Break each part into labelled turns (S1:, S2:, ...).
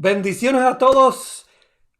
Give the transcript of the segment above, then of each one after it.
S1: Bendiciones a todos.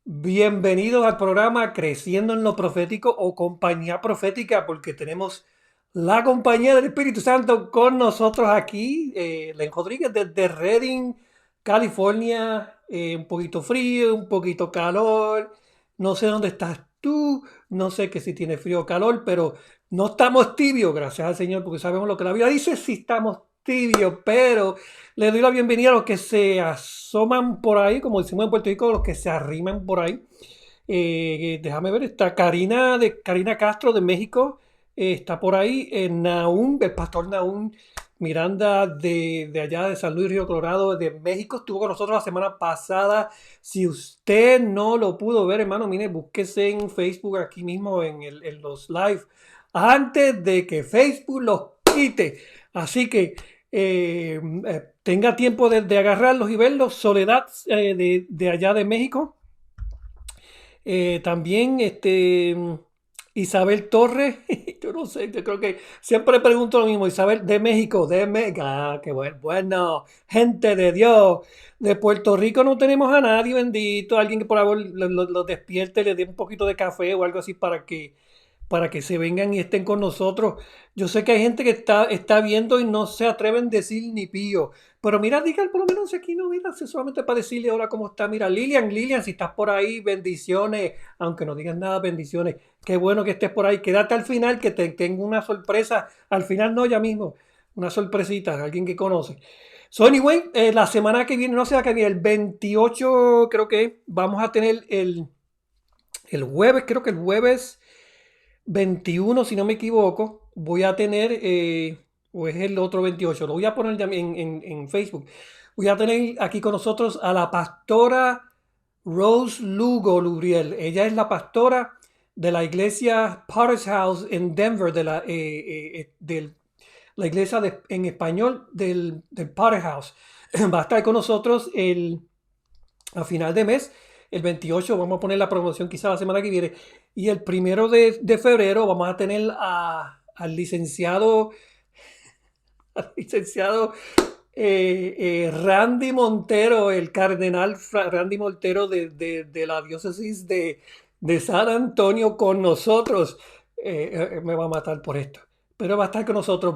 S1: Bienvenidos al programa Creciendo en lo Profético o Compañía Profética, porque tenemos la compañía del Espíritu Santo con nosotros aquí. Len Rodríguez desde Redding, California. Un poquito frío, un poquito calor. No sé dónde estás tú. No sé que si tiene frío o calor, pero no estamos tibios, gracias al Señor, porque sabemos lo que la Biblia dice. Si estamos tibios, pero le doy la bienvenida a los que se asoman por ahí, como decimos en Puerto Rico, los que se arriman por ahí. Déjame ver, está Karina Castro de México, está por ahí, Nahum, el pastor Nahum Miranda de allá de San Luis Río Colorado, de México, estuvo con nosotros la semana pasada. Si usted no lo pudo ver, hermano, mire, búsquese en Facebook aquí mismo en los live, antes de que Facebook los quite. Así que tenga tiempo de agarrarlos y verlos. Soledad de allá de México. También Isabel Torres, yo no sé, yo creo que siempre pregunto lo mismo. Isabel de México, de Mega, qué bueno, gente de Dios. De Puerto Rico no tenemos a nadie, bendito, alguien que por favor lo despierte, le dé un poquito de café o algo así para que se vengan y estén con nosotros. Yo sé que hay gente que está viendo y no se atreven a decir ni pío. Pero mira, digan por lo menos aquí, no, mira, si solamente para decirle ahora cómo está. Mira, Lilian, si estás por ahí, bendiciones. Aunque no digas nada, bendiciones. Qué bueno que estés por ahí. Quédate al final, que te tengo una sorpresa. Al final no, ya mismo. Una sorpresita, alguien que conoce. So anyway, la semana que viene, no sé la que viene, el 28 creo que vamos a tener el jueves, creo que el jueves 21, si no me equivoco, voy a tener, o es el otro 28, lo voy a poner ya en Facebook. Voy a tener aquí con nosotros a la pastora Rose Lugo Lubriel. Ella es la pastora de la iglesia Potter's House en Denver, la iglesia en español del Potter's House. Va a estar con nosotros a final de mes. El 28 vamos a poner la promoción quizá la semana que viene. Y el 1 de febrero vamos a tener al licenciado, Randy Montero, el cardenal Randy Montero de la diócesis de San Antonio con nosotros. Me va a matar por esto. Pero va a estar con nosotros.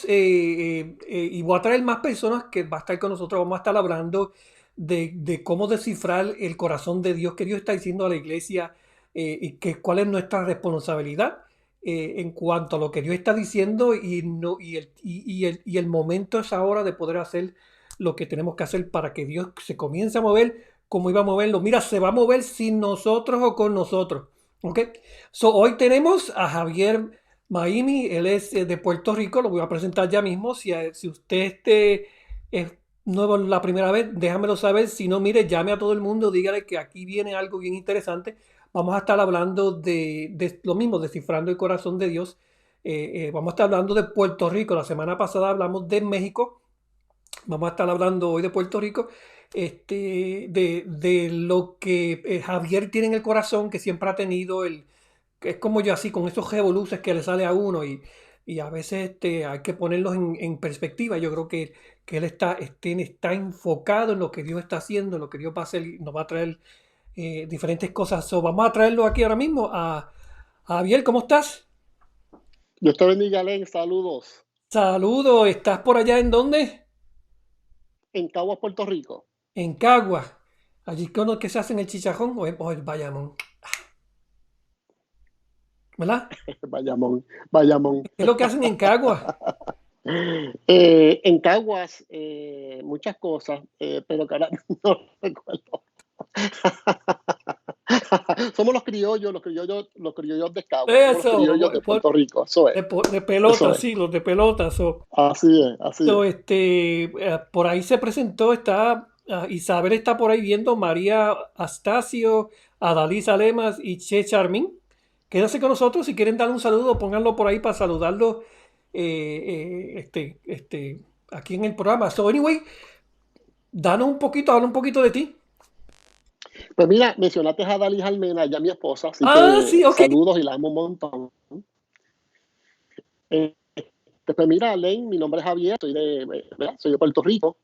S1: Y voy a traer más personas que va a estar con nosotros. Vamos a estar hablando de cómo descifrar el corazón de Dios, que Dios está diciendo a la iglesia, cuál es nuestra responsabilidad en cuanto a lo que Dios está diciendo, y el momento es ahora de poder hacer lo que tenemos que hacer para que Dios se comience a mover como iba a moverlo. Mira, se va a mover sin nosotros o con nosotros. ¿Ok? So, hoy tenemos a Javier Maimi, él es de Puerto Rico, lo voy a presentar ya mismo. Si usted es nuevo la primera vez, déjamelo saber. Si no, mire, llame a todo el mundo, dígale que aquí viene algo bien interesante. Vamos a estar hablando de lo mismo, descifrando el corazón de Dios. Vamos a estar hablando de Puerto Rico. La semana pasada hablamos de México. Vamos a estar hablando hoy de Puerto Rico, de lo que Javier tiene en el corazón, que siempre ha tenido, que es como yo así, con esos revoluces que le sale a uno, y a veces hay que ponerlos en perspectiva. Yo creo que él está enfocado en lo que Dios está haciendo, en lo que Dios va a hacer, y nos va a traer diferentes cosas. So, vamos a traerlo aquí ahora mismo a Javier. ¿Cómo estás?
S2: Dios te bendiga, Len. Saludos.
S1: Saludos, ¿estás por allá en dónde?
S2: En Caguas, Puerto Rico.
S1: En Cagua. Allí que se hacen el chicharrón o el bayamón, ¿verdad?
S2: Bayamón, Bayamón.
S1: ¿Qué es lo que hacen en Cagua?
S2: En Caguas, muchas cosas, pero cara, no recuerdo. Somos los criollos de Caguas, somos los
S1: Eso,
S2: criollos de Puerto Rico, eso es,
S1: de pelota,
S2: eso es.
S1: sí, los de pelota.
S2: Así es, así es.
S1: Por ahí se presentó, Isabel está por ahí viendo, María Astacio, Adalisa Lemas y Che Charmín. Quédense con nosotros, si quieren dar un saludo, pónganlo por ahí para saludarlo aquí en el programa. So, anyway, habla un poquito de ti.
S2: Pues mira, mencionaste a Dalis Almena, ya mi esposa, así
S1: Ah,
S2: que
S1: sí, ok.
S2: saludos y la amo un montón. Pues mira, Len, mi nombre es Javier, ¿verdad? Soy de Puerto Rico.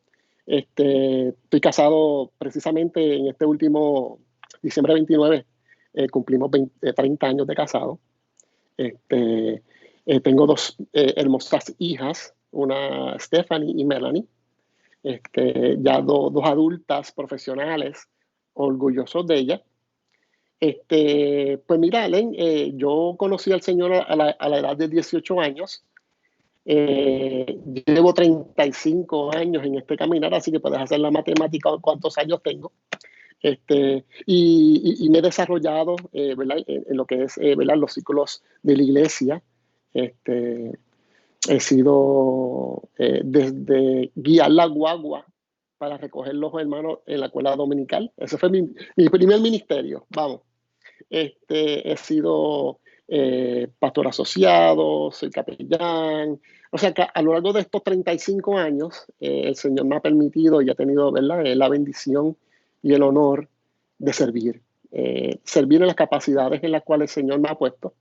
S2: Estoy casado precisamente en este último diciembre 29, cumplimos 30 años de casado. Este, Tengo dos hermosas hijas, una Stephanie y Melanie, ya dos adultas profesionales, orgullosos de ellas. Pues mira, Len, yo conocí al Señor a la edad de 18 años. Llevo 35 años en este caminar, así que puedes hacer la matemática de cuántos años tengo. Y me he desarrollado, ¿verdad? En lo que es, ¿verdad? Los ciclos de la iglesia. He sido desde guiar la guagua para recoger los hermanos en la escuela dominical. Ese fue mi primer ministerio, vamos. He sido pastor asociado, soy capellán. O sea que a lo largo de estos 35 años, el Señor me ha permitido y ha tenido, ¿verdad? La bendición y el honor de servir. Servir en las capacidades en las cuales el Señor me ha puesto.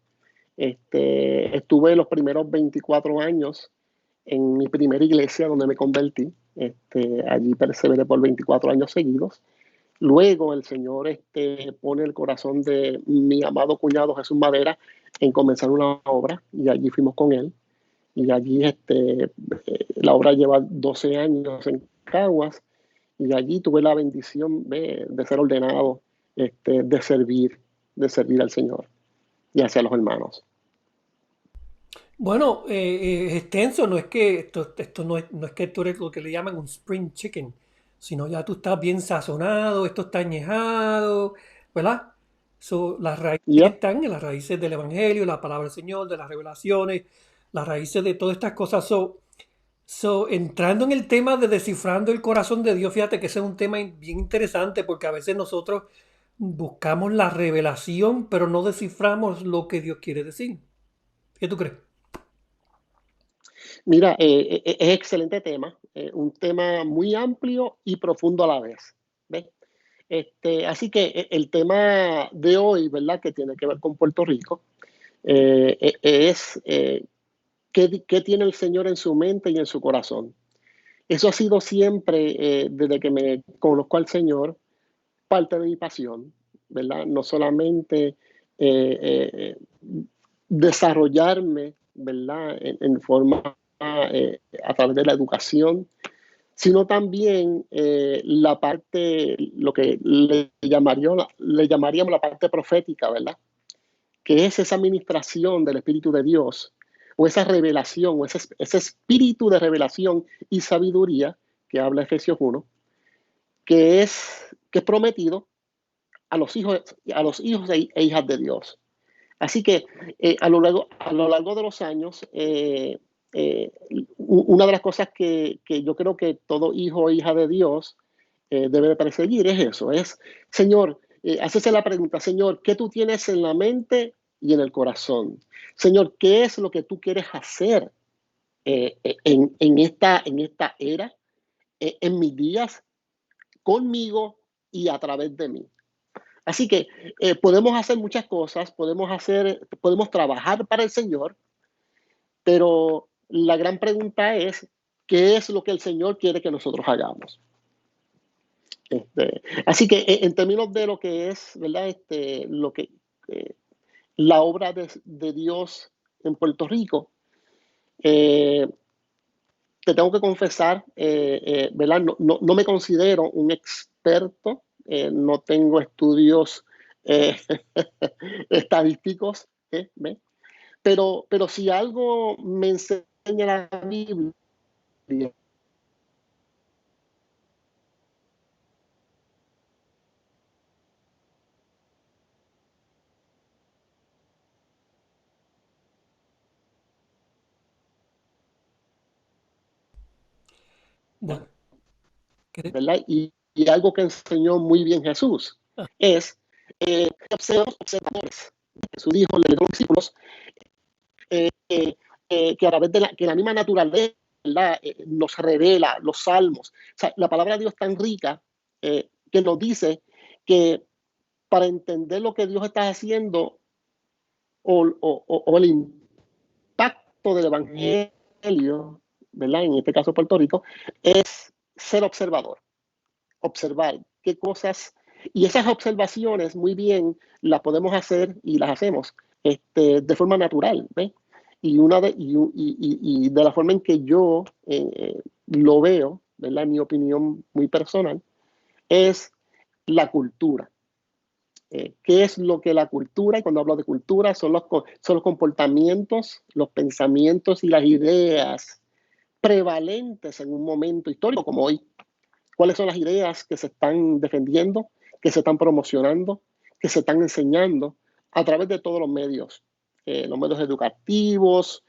S2: Estuve los primeros 24 años en mi primera iglesia donde me convertí. Allí perseveré por 24 años seguidos. Luego el Señor pone el corazón de mi amado cuñado Jesús Madera en comenzar una obra y allí fuimos con él. Y allí la obra lleva 12 años en Caguas y allí tuve la bendición de ser ordenado, de servir al Señor y hacia los hermanos.
S1: Bueno, es extenso, no es que esto no es que tú eres lo que le llaman un spring chicken, sino ya tú estás bien sazonado, esto está añejado, ¿verdad? Las raíces
S2: Yep.
S1: están en las raíces del Evangelio, la palabra del Señor, de las revelaciones, las raíces de todas estas cosas. Entrando en el tema de descifrando el corazón de Dios, fíjate que ese es un tema bien interesante porque a veces nosotros buscamos la revelación, pero no desciframos lo que Dios quiere decir. ¿Qué tú crees?
S2: Mira, es excelente tema, un tema muy amplio y profundo a la vez. ¿Ves? Así que el tema de hoy, ¿verdad? Que tiene que ver con Puerto Rico, es qué tiene el Señor en su mente y en su corazón. Eso ha sido siempre, desde que me conozco al Señor, parte de mi pasión, ¿verdad? No solamente eh, desarrollarme, ¿verdad? En forma, a través de la educación, sino también la parte, lo que le llamaríamos la parte profética, ¿verdad? Que es esa administración del Espíritu de Dios, o esa revelación, o ese espíritu de revelación y sabiduría que habla Efesios 1, que es prometido a los hijos e hijas de Dios. Así que a lo largo de los años, una de las cosas que yo creo que todo hijo o hija de Dios debe de perseguir es eso, es, Señor, hacerse la pregunta, Señor, ¿qué tú tienes en la mente y en el corazón? Señor, ¿qué es lo que tú quieres hacer en esta era, en mis días, conmigo y a través de mí? Así que podemos hacer muchas cosas, podemos trabajar para el Señor, pero la gran pregunta es, ¿qué es lo que el Señor quiere que nosotros hagamos? Así que en términos de lo que es, ¿verdad? Eh, la obra de Dios en Puerto Rico, eh, te tengo que confesar, ¿verdad? No me considero un experto, no tengo estudios eh, estadísticos, ¿ve? Pero si algo me enseña la Biblia,
S1: Bueno, ¿qué?
S2: ¿verdad? Y algo que enseñó muy bien Jesús
S1: Ah,
S2: es observadores. Jesús dijo, le dijo a los discípulos, que a través de que la misma naturaleza, ¿verdad? Nos revela los salmos. O sea, la palabra de Dios es tan rica que nos dice que para entender lo que Dios está haciendo o el impacto del Evangelio, ¿verdad? En este caso Puerto Rico, es ser observador, observar qué cosas, y esas observaciones muy bien las podemos hacer y las hacemos de forma natural, ¿ves? Y de la forma en que yo lo veo, ¿verdad? Mi opinión muy personal, es la cultura. ¿Qué es lo que la cultura? Y cuando hablo de cultura, son los comportamientos, los pensamientos y las ideas prevalentes en un momento histórico como hoy. ¿Cuáles son las ideas que se están defendiendo, que se están promocionando, que se están enseñando a través de todos los medios educativos,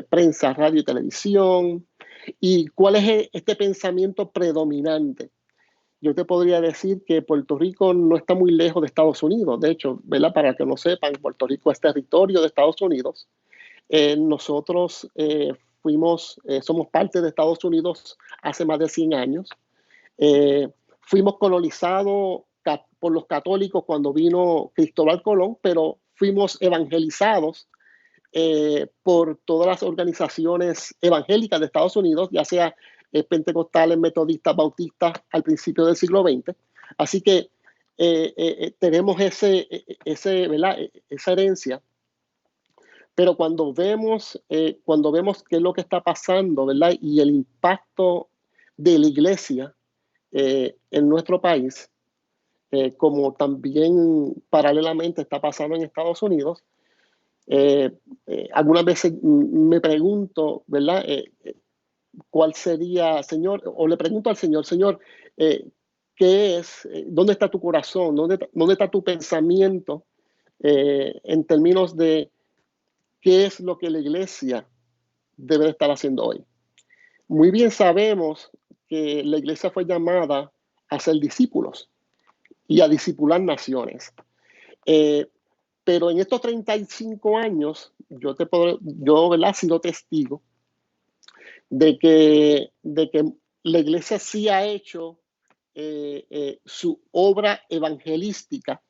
S2: prensa, radio y televisión? ¿Y cuál es este pensamiento predominante? Yo te podría decir que Puerto Rico no está muy lejos de Estados Unidos. De hecho, ¿verdad? Para que no sepan, Puerto Rico es territorio de Estados Unidos. Nosotros somos parte de Estados Unidos hace más de 100 años. Fuimos colonizados por los católicos cuando vino Cristóbal Colón, pero fuimos evangelizados por todas las organizaciones evangélicas de Estados Unidos, ya sea pentecostales, metodistas, bautistas, al principio del siglo XX. Así que tenemos ¿verdad? Esa herencia. Pero cuando vemos qué es lo que está pasando, ¿verdad? Y el impacto de la iglesia en nuestro país, como también paralelamente está pasando en Estados Unidos, algunas veces me pregunto, ¿verdad? ¿Cuál sería, Señor? O le pregunto al Señor, Señor, ¿qué es? ¿Dónde está tu corazón? ¿Dónde está tu pensamiento en términos de qué es lo que la iglesia debe estar haciendo hoy? Muy bien sabemos que la iglesia fue llamada a ser discípulos y a discipular naciones. Pero en estos 35 años, yo ¿verdad? He sido testigo de que la iglesia sí ha hecho su obra evangelística,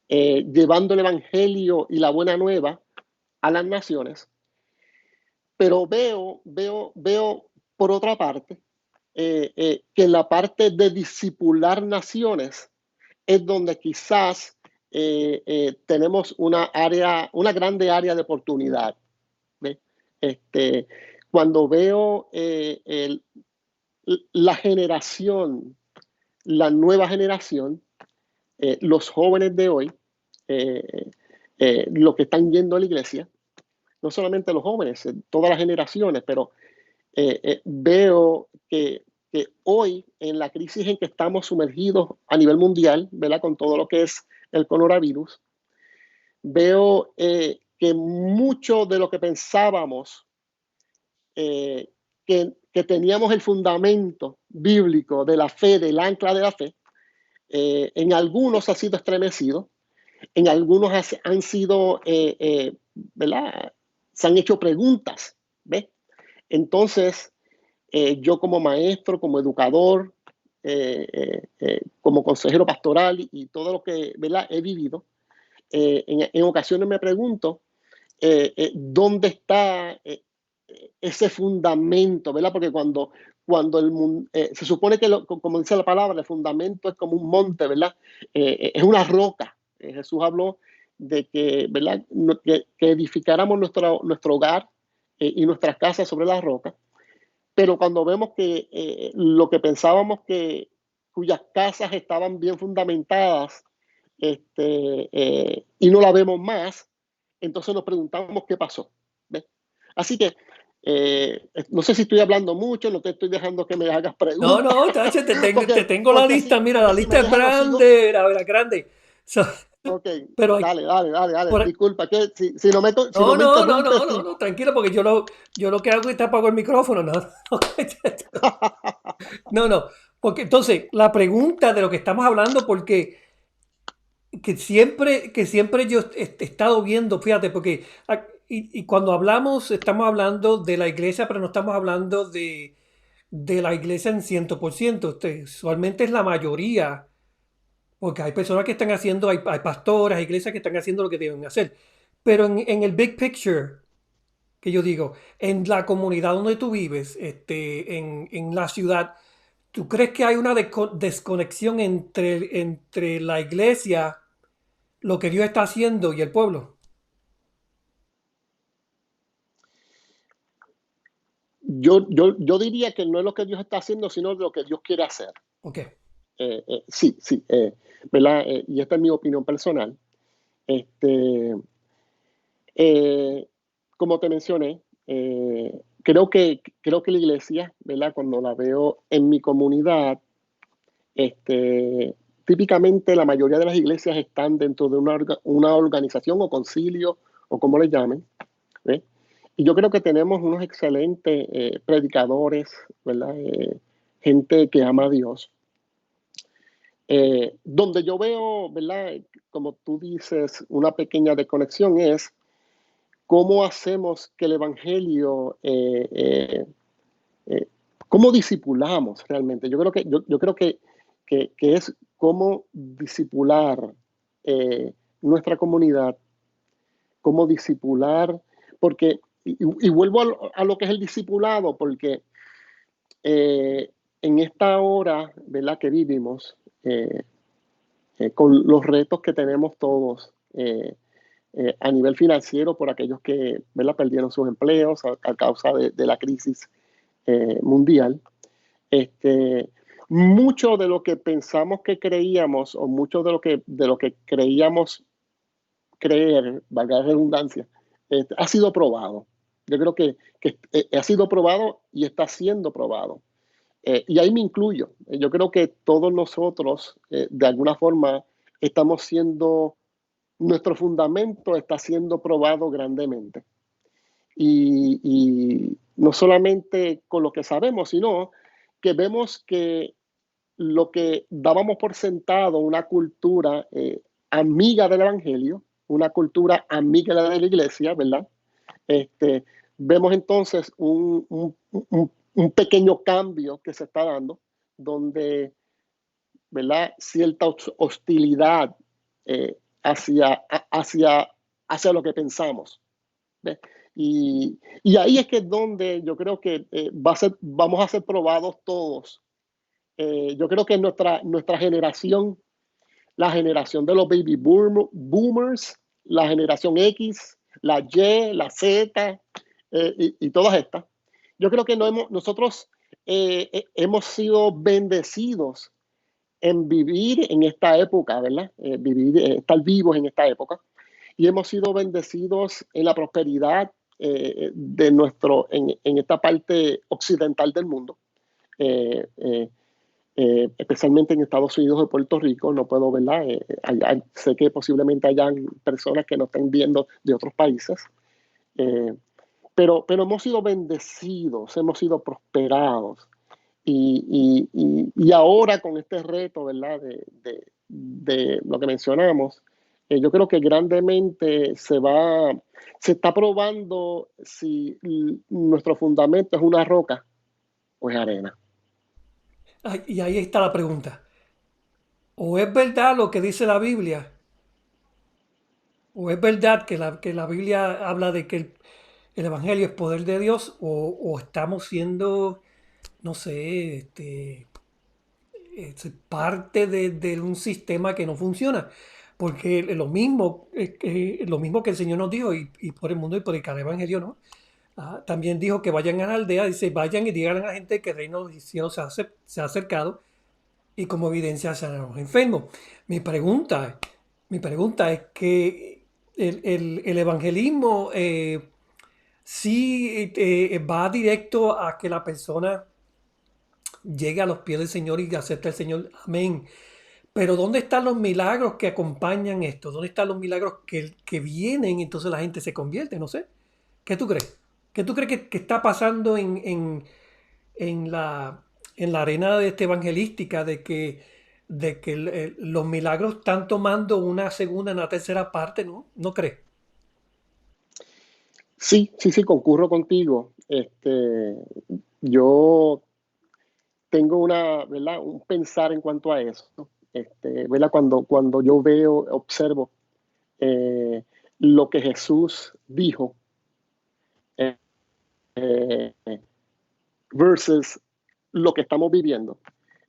S2: llevando el evangelio y la buena nueva a las naciones. Pero veo por otra parte, que en la parte de discipular naciones es donde quizás tenemos una grande área de oportunidad. ¿Ves? Cuando veo la nueva generación, los jóvenes de hoy, los que están yendo a la iglesia, no solamente los jóvenes, todas las generaciones, pero veo que hoy, en la crisis en que estamos sumergidos a nivel mundial, ¿verdad? Con todo lo que es el coronavirus, veo que mucho de lo que pensábamos que teníamos el fundamento bíblico de la fe, del ancla de la fe, en algunos ha sido estremecido, en algunos han sido, ¿verdad? Se han hecho preguntas, ¿ves? Entonces, yo como maestro, como educador, como consejero pastoral y todo lo que, ¿verdad? He vivido, en ocasiones me pregunto dónde está ese fundamento, ¿verdad? Porque cuando el mundo, se supone que, como dice la palabra, el fundamento es como un monte, ¿verdad? Es una roca. Jesús habló de que, ¿verdad? Que edificáramos nuestro hogar y nuestras casas sobre la roca. Pero cuando vemos que lo que pensábamos cuyas casas estaban bien fundamentadas y no la vemos más, entonces nos preguntamos qué pasó. ¿Ves? Así que no sé si estoy hablando mucho, no te estoy dejando que me hagas preguntas.
S1: No, Tache, te tengo la
S2: Porque
S1: lista, mira, la
S2: si
S1: lista
S2: me
S1: es
S2: dejas, no sigo.
S1: grande, la grande. So,
S2: Ok,
S1: pero
S2: dale.
S1: por,
S2: Disculpa, que si no me interrumpes, sí.
S1: no, tranquilo, porque yo lo que hago es te apago el micrófono, no, no, porque entonces la pregunta de lo que estamos hablando, porque que siempre yo he estado viendo, fíjate, porque y cuando hablamos, estamos hablando de la iglesia, pero no estamos hablando de la iglesia en 100%. Usualmente es la mayoría, porque hay personas que están haciendo, hay pastores, hay iglesias que están haciendo lo que deben hacer. Pero en el big picture, que yo digo, en la comunidad donde tú vives, en la ciudad, ¿Tú crees que hay una desconexión entre la iglesia, lo que Dios está haciendo y el pueblo?
S2: Yo diría que no es lo que Dios está haciendo, sino lo que Dios quiere hacer.
S1: Ok.
S2: Sí, sí, ¿verdad? Y esta es mi opinión personal. Este, eh, Como te mencioné, creo que la iglesia, ¿verdad? Cuando la veo en mi comunidad, típicamente la mayoría de las iglesias están dentro de una organización o concilio o como le llamen, ¿ve? Y yo creo que tenemos unos excelentes predicadores, ¿verdad? Gente que ama a Dios. Donde yo veo, ¿verdad? Como tú dices, una pequeña desconexión es cómo hacemos que el Evangelio, eh, cómo discipulamos realmente. Yo creo que es cómo discipular nuestra comunidad, cómo discipular, porque, y vuelvo a lo que es el discipulado, porque en esta hora, ¿verdad?, que vivimos, con los retos que tenemos todos a nivel financiero por aquellos que, ¿verdad?, perdieron sus empleos a causa de la crisis mundial. Este, Mucho de lo que pensamos que creíamos o mucho de lo que creíamos creer, valga la redundancia, ha sido probado. Yo creo que ha sido probado y está siendo probado. Y ahí me incluyo. Yo creo que todos nosotros, de alguna forma, estamos siendo, nuestro fundamento está siendo probado grandemente. Y no solamente con lo que sabemos, sino que vemos que lo que dábamos por sentado, una cultura amiga del Evangelio, una cultura amiga de la iglesia, ¿verdad? Este, Vemos entonces un pequeño cambio que se está dando, donde, ¿verdad?, cierta hostilidad hacia, hacia lo que pensamos. ¿Ves? Y ahí es que es donde yo creo que vamos a ser probados todos. Yo creo que nuestra generación, la generación de los boomers, la generación X, la Y, la Z y todas estas, yo creo que nosotros hemos sido bendecidos en vivir en esta época, ¿verdad? Estar vivos en esta época. Y hemos sido bendecidos en la prosperidad en esta parte occidental del mundo. Eh, eh, Especialmente en Estados Unidos y Puerto Rico, no puedo, ¿verdad? Sé que posiblemente hayan personas que nos estén viendo de otros países, eh, pero hemos sido bendecidos, hemos sido prosperados. Y ahora con este reto, ¿verdad? De lo que mencionamos, yo creo que grandemente se está probando si nuestro fundamento es una roca o es arena.
S1: Ay, y ahí está la pregunta. ¿O es verdad lo que dice la Biblia? ¿O es verdad que la Biblia habla de que el Evangelio es poder de Dios? ¿O estamos siendo, no sé, parte de un sistema que no funciona? Porque lo mismo que el Señor nos dijo, y por el mundo y por el cada evangelio, ¿no? También dijo que vayan a la aldea, dice, vayan y digan a la gente que el reino de los cielos se ha acercado y como evidencia sanar a los enfermos. Mi pregunta, mi pregunta es que el evangelismo sí va directo a que la persona llegue a los pies del Señor y acepte al Señor. Amén. Pero ¿dónde están los milagros que acompañan esto? ¿Dónde están los milagros que vienen y entonces la gente se convierte? No sé. ¿Qué tú crees? ¿Qué tú crees que está pasando en en la arena de esta evangelística de que los milagros están tomando una segunda, una tercera parte, ¿no? ¿No crees?
S2: Sí, sí, sí, concurro contigo. Yo tengo ¿verdad?, un pensar en cuanto a eso. ¿Verdad? Cuando yo veo, observo eh, lo que Jesús dijo eh, versus lo que estamos viviendo.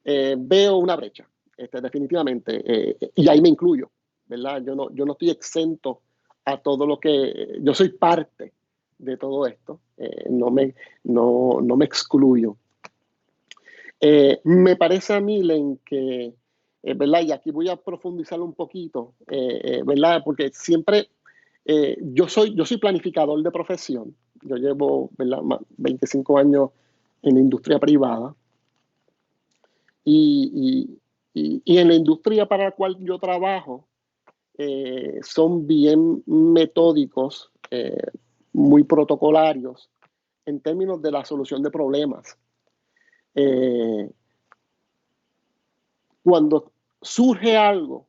S2: veo una brecha, definitivamente, y ahí me incluyo, ¿verdad? Yo no estoy exento a todo lo que, yo soy parte de todo esto, no me excluyo. Me parece a mí, Len, que, ¿verdad? Y aquí voy a profundizar un poquito, ¿verdad? Porque siempre, yo soy planificador de profesión, yo llevo, ¿verdad? 25 años en la industria privada, y en la industria para la cual yo trabajo, son bien metódicos, muy protocolarios en términos de la solución de problemas. Cuando surge algo,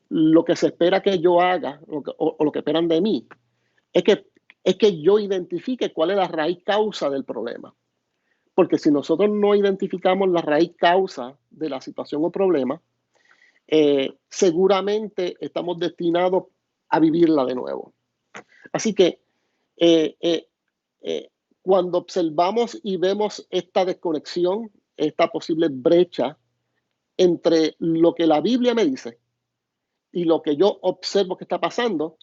S2: lo que se espera que yo haga o lo que esperan de mí es que yo identifique cuál es la raíz causa del problema. Porque si nosotros no identificamos la raíz causa de la situación o problema, seguramente estamos destinados a vivirla de nuevo. Así que eh, eh, eh, cuando observamos y vemos esta desconexión, esta posible brecha entre lo que la Biblia me dice y lo que yo observo que está pasando,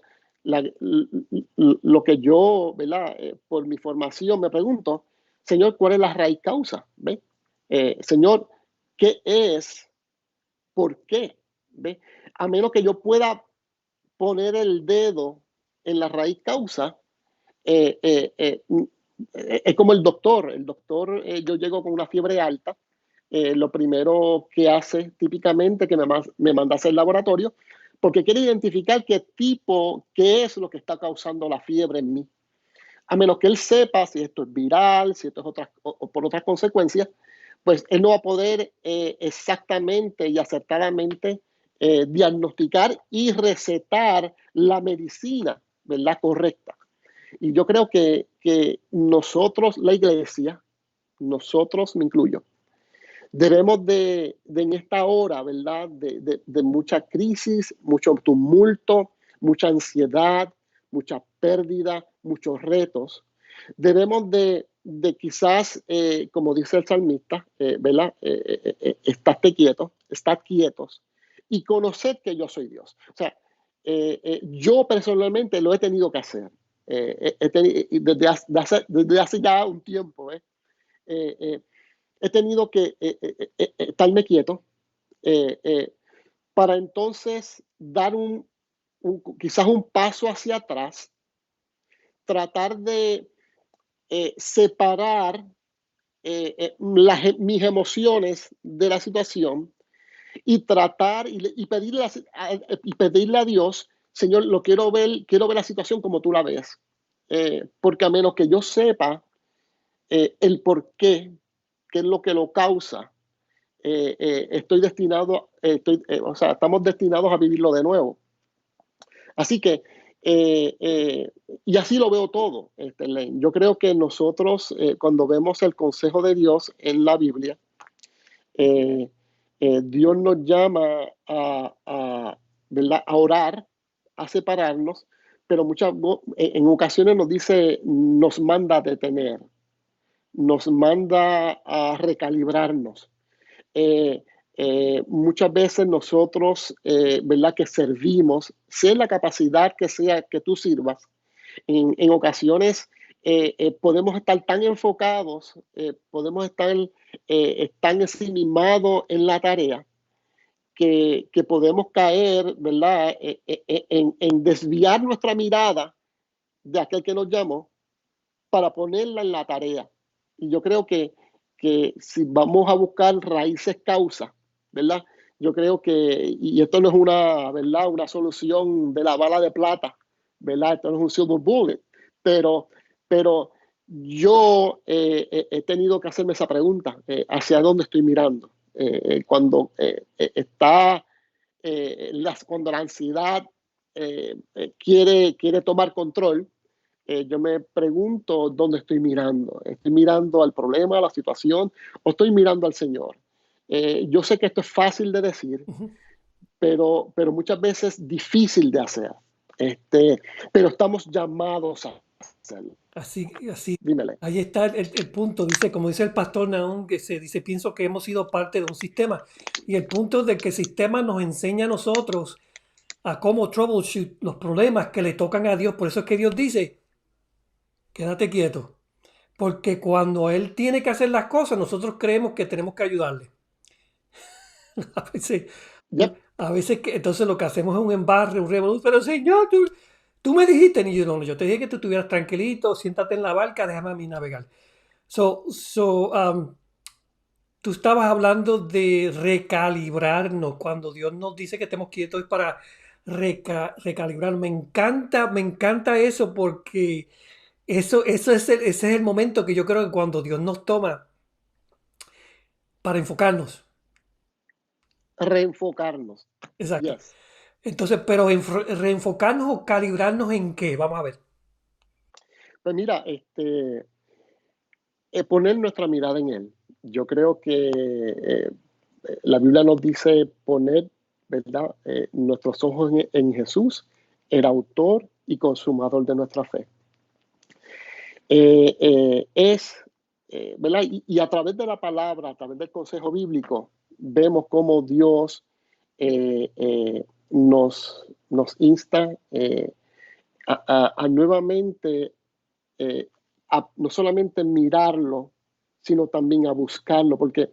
S2: lo que yo, ¿verdad? Por mi formación me pregunto, Señor, ¿cuál es la raíz causa? ¿Ve? Señor, ¿qué es? ¿Por qué? ¿Ve? A menos que yo pueda poner el dedo en la raíz causa, es como el doctor. El doctor, yo llego con una fiebre alta, lo primero que hace típicamente que me manda a hacer laboratorio, porque quiere identificar qué es lo que está causando la fiebre en mí. A menos que él sepa si esto es viral, si esto es o por otras consecuencias, pues él no va a poder exactamente y acertadamente diagnosticar y recetar la medicina, ¿verdad? Correcta. Y yo creo que nosotros, la iglesia, nosotros, me incluyo, debemos en esta hora, ¿verdad? De mucha crisis, mucho tumulto, mucha ansiedad, mucha pérdida, muchos retos. Debemos de quizás, como dice el salmista, ¿verdad? Estad quietos y conoced que yo soy Dios. O sea, yo personalmente lo he tenido que hacer. Desde hace ya un tiempo, he tenido que estarme quieto para entonces dar quizás un paso hacia atrás, tratar de separar mis emociones de la situación y tratar y pedirle a Dios, Señor, quiero ver la situación como tú la ves. Porque a menos que yo sepa el por qué es lo que lo causa, estamos destinados a vivirlo de nuevo. Así que, y así lo veo todo, Len. Yo creo que nosotros, cuando vemos el consejo de Dios en la Biblia, Dios nos llama ¿verdad? A orar, a separarnos, pero en ocasiones nos manda a detener, nos manda a recalibrarnos. Muchas veces nosotros, ¿verdad? Que servimos, sea la capacidad que sea que tú sirvas, en ocasiones podemos estar tan enfocados, podemos estar tan ensimismados en la tarea que podemos caer, ¿verdad? En desviar nuestra mirada de aquel que nos llamó para ponerla en la tarea. Y yo creo que si vamos a buscar raíces causas, ¿verdad? Yo creo que, y esto no es ¿verdad? Una solución de la bala de plata, ¿verdad? Esto no es un silver bullet, pero yo he tenido que hacerme esa pregunta, ¿hacia dónde estoy mirando? Cuando cuando la ansiedad quiere tomar control, yo me pregunto dónde estoy mirando. ¿Estoy mirando al problema, a la situación, o estoy mirando al Señor? Yo sé que esto es fácil de decir, pero muchas veces difícil de hacer. Pero estamos llamados a hacerlo.
S1: así.
S2: Dímele.
S1: Ahí está el punto. Dice, como dice el pastor Naum, que se dice, pienso que hemos sido parte de un sistema. Y el punto de que el sistema nos enseña a nosotros a cómo troubleshoot los problemas que le tocan a Dios. Por eso es que Dios dice, quédate quieto. Porque cuando Él tiene que hacer las cosas, nosotros creemos que tenemos que ayudarle. A veces,
S2: Yep.
S1: a veces que, entonces lo que hacemos es un embarre, un revolú. Pero Señor, tú me dijiste, ni yo no, yo te dije que tú estuvieras tranquilito, siéntate en la barca, déjame a mí navegar. Tú estabas hablando de recalibrarnos cuando Dios nos dice que estemos quietos es para recalibrar. Me encanta eso porque ese es el momento que yo creo que cuando Dios nos toma para enfocarnos.
S2: Reenfocarnos.
S1: Exacto.
S2: Yes.
S1: Entonces, pero reenfocarnos o calibrarnos en qué, vamos a ver.
S2: Pues mira, poner nuestra mirada en Él. Yo creo que la Biblia nos dice poner, ¿verdad? Nuestros ojos en Jesús, el autor y consumador de nuestra fe. Es, ¿verdad? Y a través de la palabra, a través del consejo bíblico, vemos cómo Dios nos insta a nuevamente no solamente mirarlo, sino también a buscarlo, porque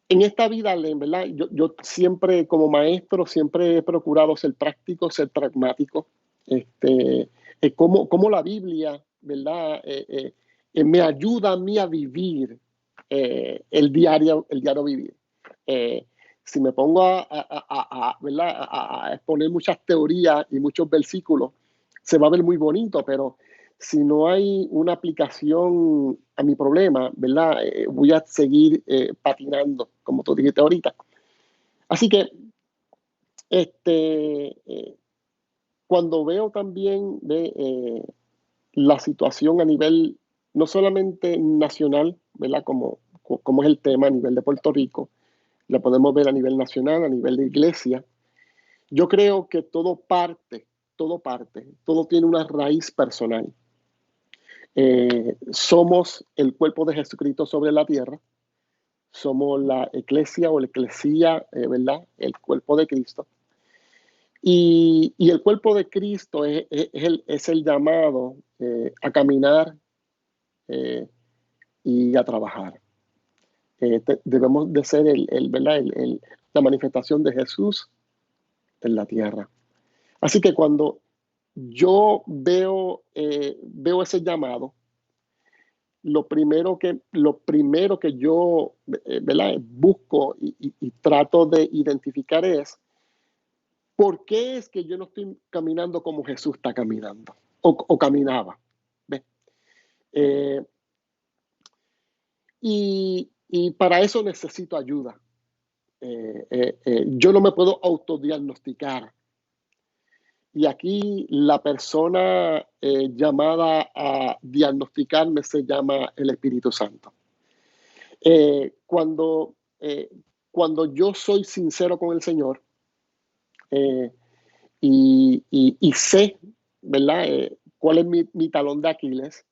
S2: en esta vida, ¿verdad? Yo siempre, como maestro, siempre he procurado ser práctico, ser pragmático. Como la Biblia, ¿verdad? Me ayuda a mí a vivir el diario vivir. Eh, si me pongo ¿verdad? A exponer muchas teorías y muchos versículos, se va a ver muy bonito, pero si no hay una aplicación a mi problema, ¿verdad? Voy a seguir patinando, como tú dijiste ahorita. Así que, cuando veo también la situación a nivel, no solamente nacional, ¿verdad? Como es el tema a nivel de Puerto Rico, la podemos ver a nivel nacional, a nivel de iglesia. Yo creo que todo tiene una raíz personal. Somos el cuerpo de Jesucristo sobre la tierra, somos la eclesia o la eclesía, ¿verdad? El cuerpo de Cristo. Y el cuerpo de Cristo es el llamado a caminar y a trabajar. Debemos de ser ¿verdad? La manifestación de Jesús en la tierra. Así que cuando yo veo ese llamado, lo primero que yo ¿verdad? Busco y trato de identificar es por qué es que yo no estoy caminando como Jesús está caminando o caminaba. ¿Ves? Eh, y para eso necesito ayuda. Yo no me puedo autodiagnosticar. Y aquí la persona llamada a diagnosticarme se llama el Espíritu Santo. Eh, cuando, eh, cuando yo soy sincero con el Señor eh, y sé, ¿verdad? ¿Cuál es mi talón de Aquiles?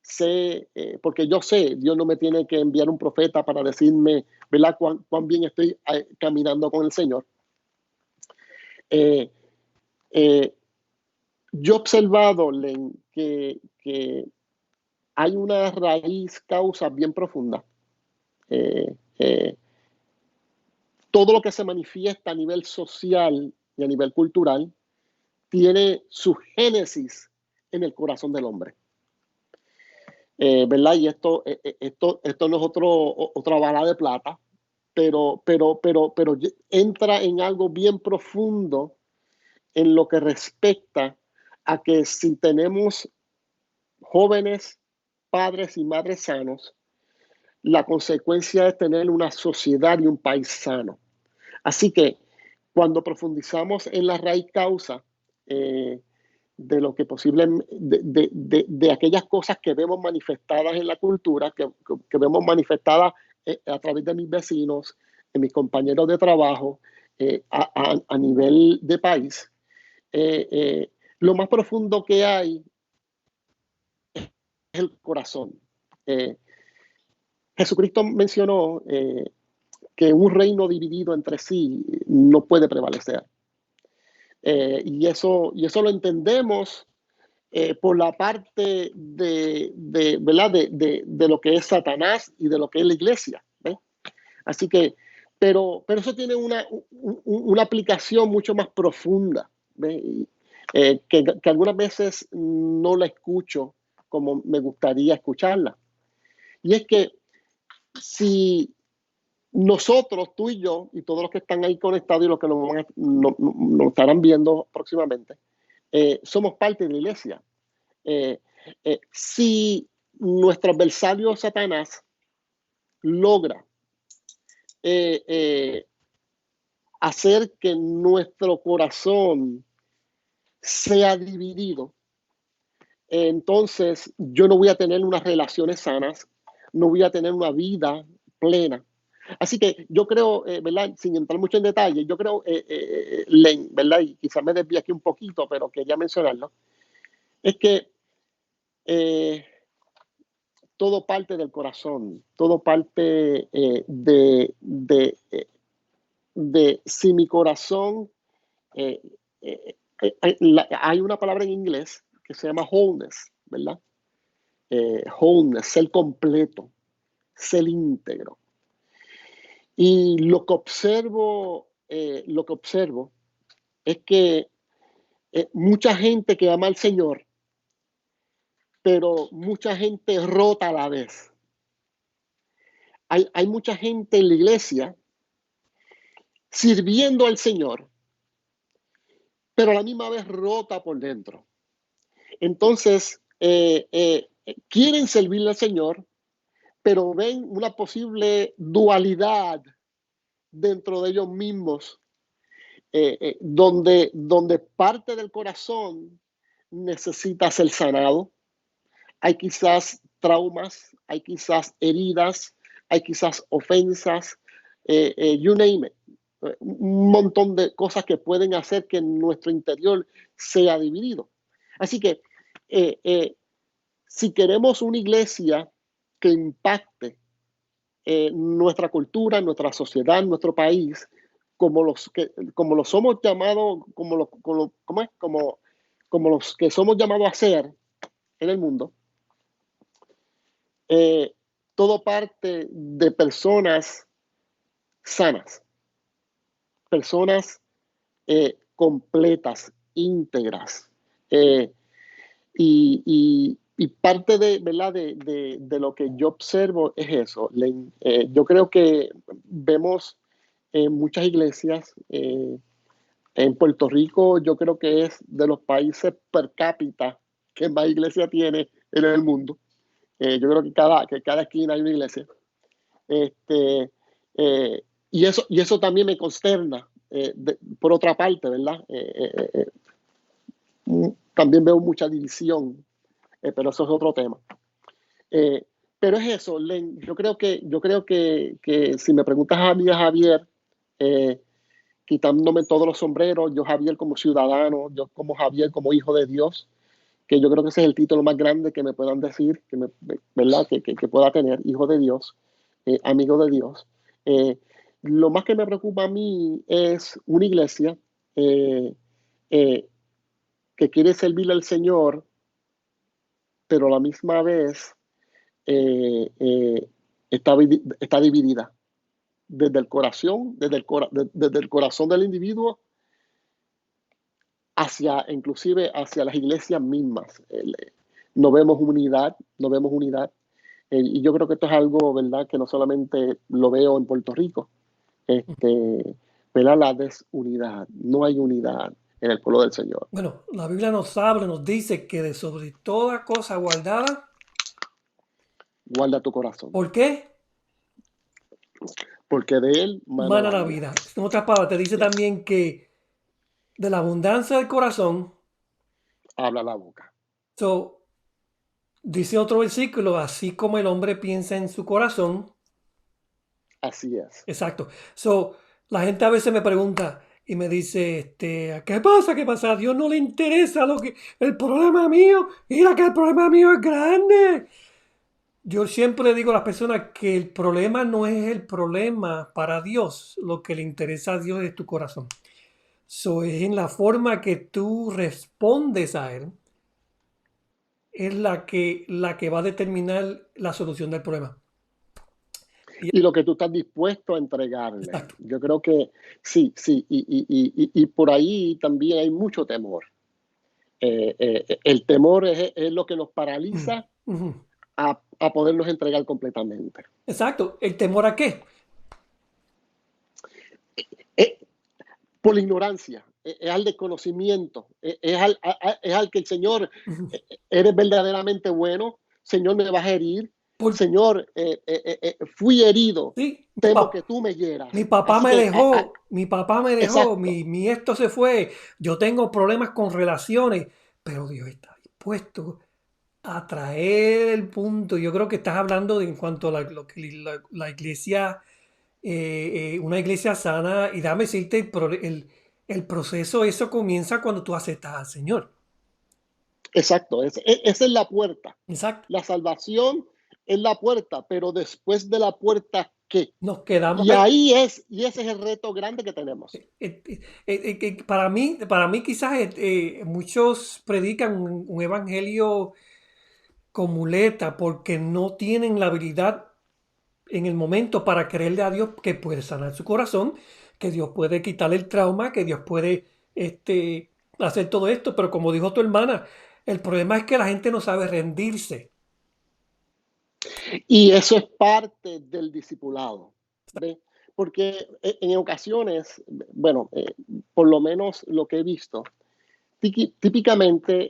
S2: Sé, porque yo sé, Dios no me tiene que enviar un profeta para decirme, ¿verdad? Cuán bien estoy caminando con el Señor. Eh, eh, yo he observado, Len, que hay una raíz causa bien profunda. Eh, eh, Todo lo que se manifiesta a nivel social y a nivel cultural tiene su génesis en el corazón del hombre. ¿Verdad? Y esto no es otra bala de plata, pero entra en algo bien profundo en lo que respecta a que si tenemos jóvenes, padres y madres sanos, la consecuencia es tener una sociedad y un país sano. Así que cuando profundizamos en la raíz causa de lo que posiblemente, de aquellas cosas que vemos manifestadas en la cultura, que vemos manifestadas a través de mis vecinos, de mis compañeros de trabajo, a nivel de país, lo más profundo que hay el corazón. Jesucristo mencionó que un reino dividido entre sí no puede prevalecer. Y eso lo entendemos por la parte ¿verdad? De lo que es Satanás y de lo que es la iglesia. ¿Ve? Así que, pero eso tiene una aplicación mucho más profunda, ¿ve? Que algunas veces no la escucho como me gustaría escucharla. Y es que si nosotros, tú y yo, y todos los que están ahí conectados y los que nos estarán viendo próximamente, somos parte de la iglesia. Si nuestro adversario Satanás logra hacer que nuestro corazón sea dividido, entonces yo no voy a tener unas relaciones sanas, no voy a tener una vida plena. Así que yo creo, ¿verdad? Sin entrar mucho en detalle, yo creo, Len, ¿verdad? Y quizás me desvíe aquí un poquito, pero quería mencionarlo, es que eh, todo parte del corazón, todo parte de si mi corazón, eh, hay una palabra en inglés que se llama wholeness, ¿verdad? Wholeness, ser completo, ser íntegro. Y lo que observo es que mucha gente que ama al Señor, pero mucha gente rota a la vez. Hay mucha gente en la iglesia sirviendo al Señor, pero a la misma vez rota por dentro. Entonces, quieren servirle al Señor, pero ven una posible dualidad dentro de ellos mismos, donde parte del corazón necesita ser sanado. Hay quizás traumas, hay quizás heridas, hay quizás ofensas, you name it. Un montón de cosas que pueden hacer que nuestro interior sea dividido. Así que si queremos una iglesia que impacte nuestra cultura, nuestra sociedad, nuestro país, como lo somos llamados, como los que somos llamados a ser en el mundo, todo parte de personas sanas, personas completas, íntegras. Y parte ¿verdad? De lo que yo observo es eso. Yo creo que vemos en muchas iglesias, en Puerto Rico yo creo que es de los países per cápita que más iglesia tiene en el mundo. Yo creo que cada esquina hay una iglesia. Y eso también me consterna, por otra parte, ¿verdad? También veo mucha división, pero eso es otro tema. Pero es eso, Len, yo creo que si me preguntas a mí, a Javier, quitándome todos los sombreros, yo Javier como ciudadano, yo como Javier como hijo de Dios, que yo creo que ese es el título más grande que me puedan decir, ¿verdad? Que pueda tener, hijo de Dios, amigo de Dios. Lo más que me preocupa a mí es una iglesia eh, eh, que quiere servirle al Señor, pero a la misma vez está dividida desde el corazón, desde el corazón del individuo inclusive hacia las iglesias mismas. No vemos unidad, no vemos unidad. Y yo creo que esto es algo, ¿verdad?, que no solamente lo veo en Puerto Rico, ¿verdad? La desunidad, no hay unidad en el pueblo del Señor.
S1: Bueno, la Biblia nos habla, nos dice que de sobre toda cosa guardada,
S2: Guarda tu corazón,
S1: ¿por qué?
S2: porque de él mana
S1: Mana
S2: la
S1: la
S2: vida.
S1: vida. En otras palabras, te dice
S2: Yes.
S1: también que de la abundancia del corazón,
S2: Habla la boca.
S1: so, dice otro versículo, así como el hombre piensa en su corazón,
S2: Así es.
S1: exacto. So, la gente a veces me pregunta, y me dice, ¿qué pasa? ¿Qué pasa? A Dios no le interesa el problema mío. Mira que el problema mío es grande. Yo siempre digo a las personas que el problema no es el problema para Dios. Lo que le interesa a Dios es tu corazón. So, es en la forma que tú respondes a Él, es la que va a determinar la solución del problema.
S2: Y lo que tú estás dispuesto a entregarle.
S1: Exacto.
S2: Yo creo que sí, sí, y por ahí también hay mucho temor. El temor es lo que nos
S1: Mm,
S2: paraliza
S1: ujú.
S2: a podernos entregar completamente.
S1: Exacto. ¿El temor a qué?
S2: Eh, por la ignorancia, es al desconocimiento, es al que el Señor,
S1: Ujú.
S2: eres verdaderamente bueno, Señor, me vas a herir,
S1: Por-
S2: Señor, fui herido,
S1: sí,
S2: temo que tú me hieras.
S1: mi papá
S2: Así
S1: me
S2: que,
S1: dejó, mi papá me dejó,
S2: exacto,
S1: mi esto se fue, yo tengo problemas con relaciones, pero Dios está dispuesto a traer el punto. Yo creo que estás hablando en cuanto a lo que la iglesia, una iglesia sana, y dame decirte, el proceso, eso comienza cuando tú aceptas al Señor.
S2: exacto, esa es la puerta.
S1: Exacto.
S2: La salvación es la puerta, pero después de la puerta, ¿qué?
S1: Nos quedamos
S2: Y
S1: ahí.
S2: y ese es el reto grande que tenemos.
S1: Para mí quizás muchos predican un evangelio con muleta porque no tienen la habilidad en el momento para creerle a Dios que puede sanar su corazón, que Dios puede quitarle el trauma, que Dios puede hacer todo esto. Pero como dijo tu hermana, el problema es que la gente no sabe rendirse.
S2: Y eso es parte del discipulado, ¿ve? Porque en ocasiones, bueno, por lo menos lo que he visto, típicamente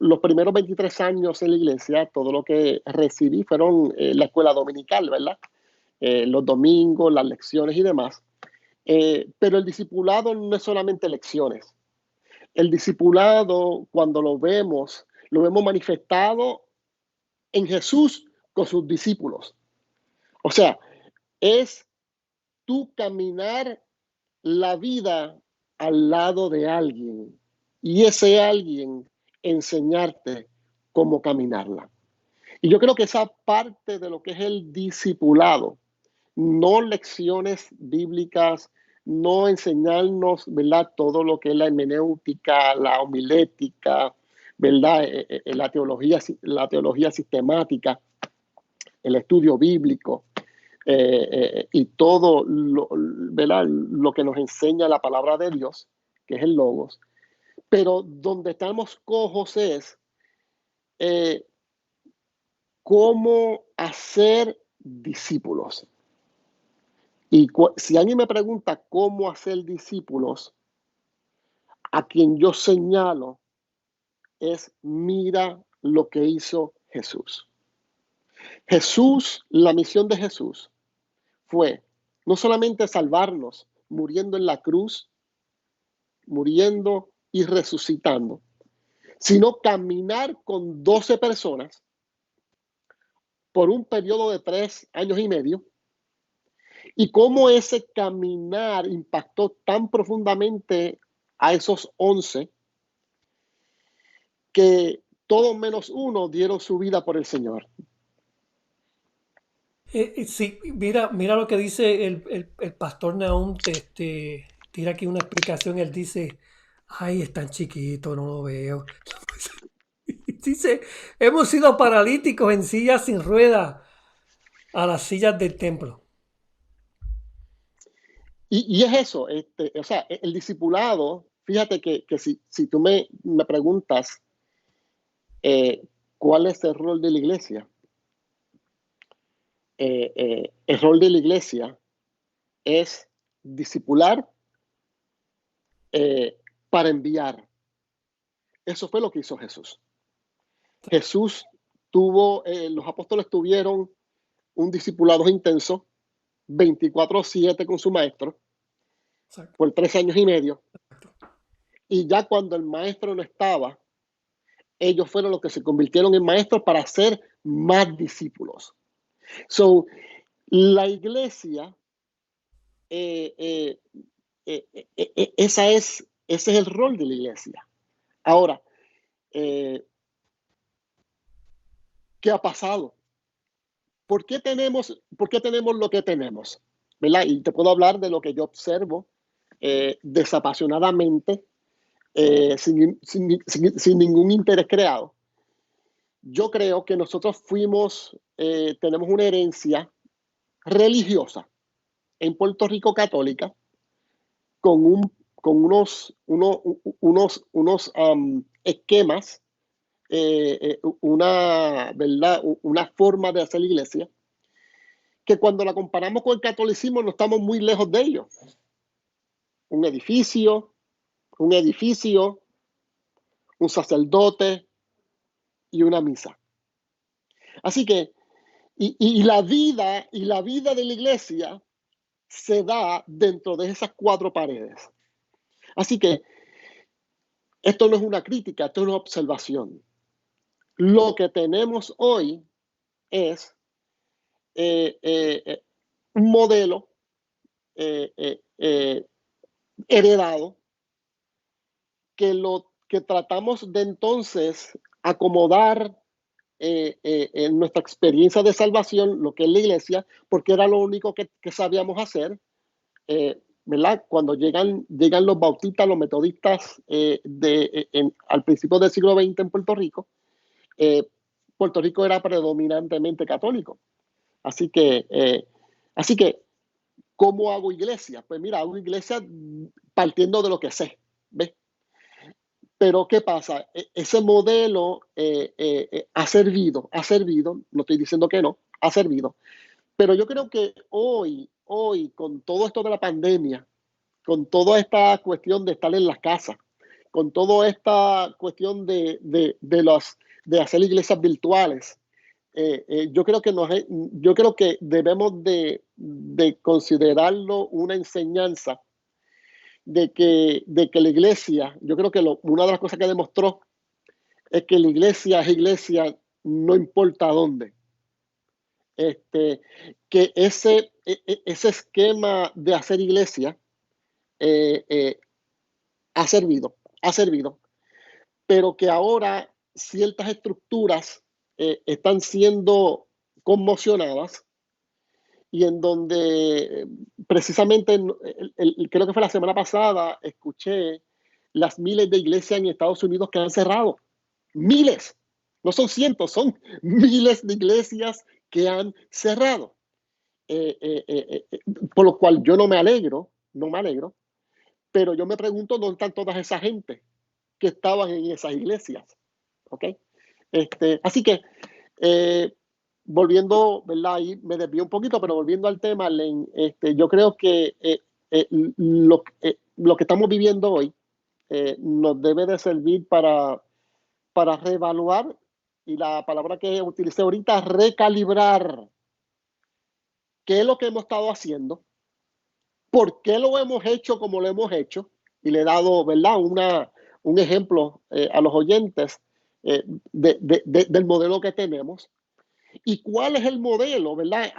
S2: los primeros 23 años en la iglesia, todo lo que recibí fueron la escuela dominical, ¿verdad? Los domingos, las lecciones y demás. Pero el discipulado no es solamente lecciones. El discipulado, cuando lo vemos manifestado en Jesús con sus discípulos. O sea, es tú caminar la vida al lado de alguien y ese alguien enseñarte cómo caminarla. Y yo creo que esa parte de lo que es el discipulado, no lecciones bíblicas, no enseñarnos, ¿verdad? Todo lo que es la hermenéutica, la homilética, ¿verdad? La teología sistemática, el estudio bíblico, y todo ¿verdad? Lo que nos enseña la palabra de Dios, que es el Logos. Pero donde estamos cojos es eh, cómo hacer discípulos. Y si alguien me pregunta cómo hacer discípulos, a quien yo señalo es mira lo que hizo Jesús. Jesús, la misión de Jesús fue no solamente salvarnos muriendo en la cruz, muriendo y resucitando, sino caminar con 12 personas por un periodo de 3 años y medio, y cómo ese caminar impactó tan profundamente a esos 11 que todos menos uno dieron su vida por el Señor.
S1: Sí, mira lo que dice el pastor Nahum, tira aquí una explicación, él dice, ay, es tan chiquito, no lo veo. Dice, hemos sido paralíticos en sillas sin ruedas a las sillas del templo.
S2: Y es eso, o sea, el discipulado, fíjate que si tú me preguntas eh, cuál es el rol de la iglesia, el rol de la iglesia es discipular eh, para enviar. Eso fue lo que hizo Jesús. Jesús los apóstoles tuvieron un discipulado intenso, 24/7 con su maestro,
S1: Exacto,
S2: por 3 años y medio.
S1: exacto.
S2: Y ya cuando el maestro no estaba, ellos fueron los que se convirtieron en maestros para hacer más discípulos. So, la iglesia ese es el rol de la iglesia. Ahora, ¿qué ha pasado? ¿Por qué tenemos lo que tenemos? ¿Verdad? Y te puedo hablar de lo que yo observo desapasionadamente, sin ningún interés creado. Yo creo que nosotros tenemos una herencia religiosa en Puerto Rico católica con, con unos esquemas, ¿verdad? Una forma de hacer la iglesia, que cuando la comparamos con el catolicismo no estamos muy lejos de ello. Un edificio, un sacerdote y una misa. Así que, la vida de la iglesia se da dentro de esas cuatro paredes. Así que esto no es una crítica, esto es una observación. Lo que tenemos hoy es un modelo heredado que tratamos de entonces acomodar en nuestra experiencia de salvación, lo que es la iglesia, porque era lo único que sabíamos hacer, ¿verdad? Cuando llegan los bautistas, los metodistas al principio del siglo XX en Puerto Rico, Puerto Rico era predominantemente católico. Así que, ¿cómo hago iglesia? Pues mira, hago iglesia partiendo de lo que sé, ¿ves? Pero ¿qué pasa? Ese modelo ha servido, no estoy diciendo que no, ha servido. Pero yo creo que hoy, con todo esto de la pandemia, con toda esta cuestión de estar en las casas, con toda esta cuestión de hacer iglesias virtuales, yo creo que debemos de considerarlo una enseñanza de que la iglesia, yo creo que una de las cosas que demostró es que la iglesia es iglesia no importa dónde. Que ese esquema de hacer iglesia ha servido, pero que ahora ciertas estructuras están siendo conmocionadas y en donde precisamente creo que fue la semana pasada, escuché las miles de iglesias en Estados Unidos que han cerrado. Miles, no son cientos, son miles de iglesias que han cerrado. Por lo cual yo no me alegro, pero yo me pregunto dónde están todas esa gente que estaban en esas iglesias. ¿Ok? Así que, volviendo, ¿verdad? Ahí me desvío un poquito, pero volviendo al tema, Len, yo creo que lo que estamos viviendo hoy nos debe de servir para reevaluar, y la palabra que utilicé ahorita, recalibrar. ¿Qué es lo que hemos estado haciendo? ¿Por qué lo hemos hecho como lo hemos hecho? Y le he dado, ¿verdad?, un ejemplo a los oyentes del modelo que tenemos. ¿Y cuál es el modelo, verdad?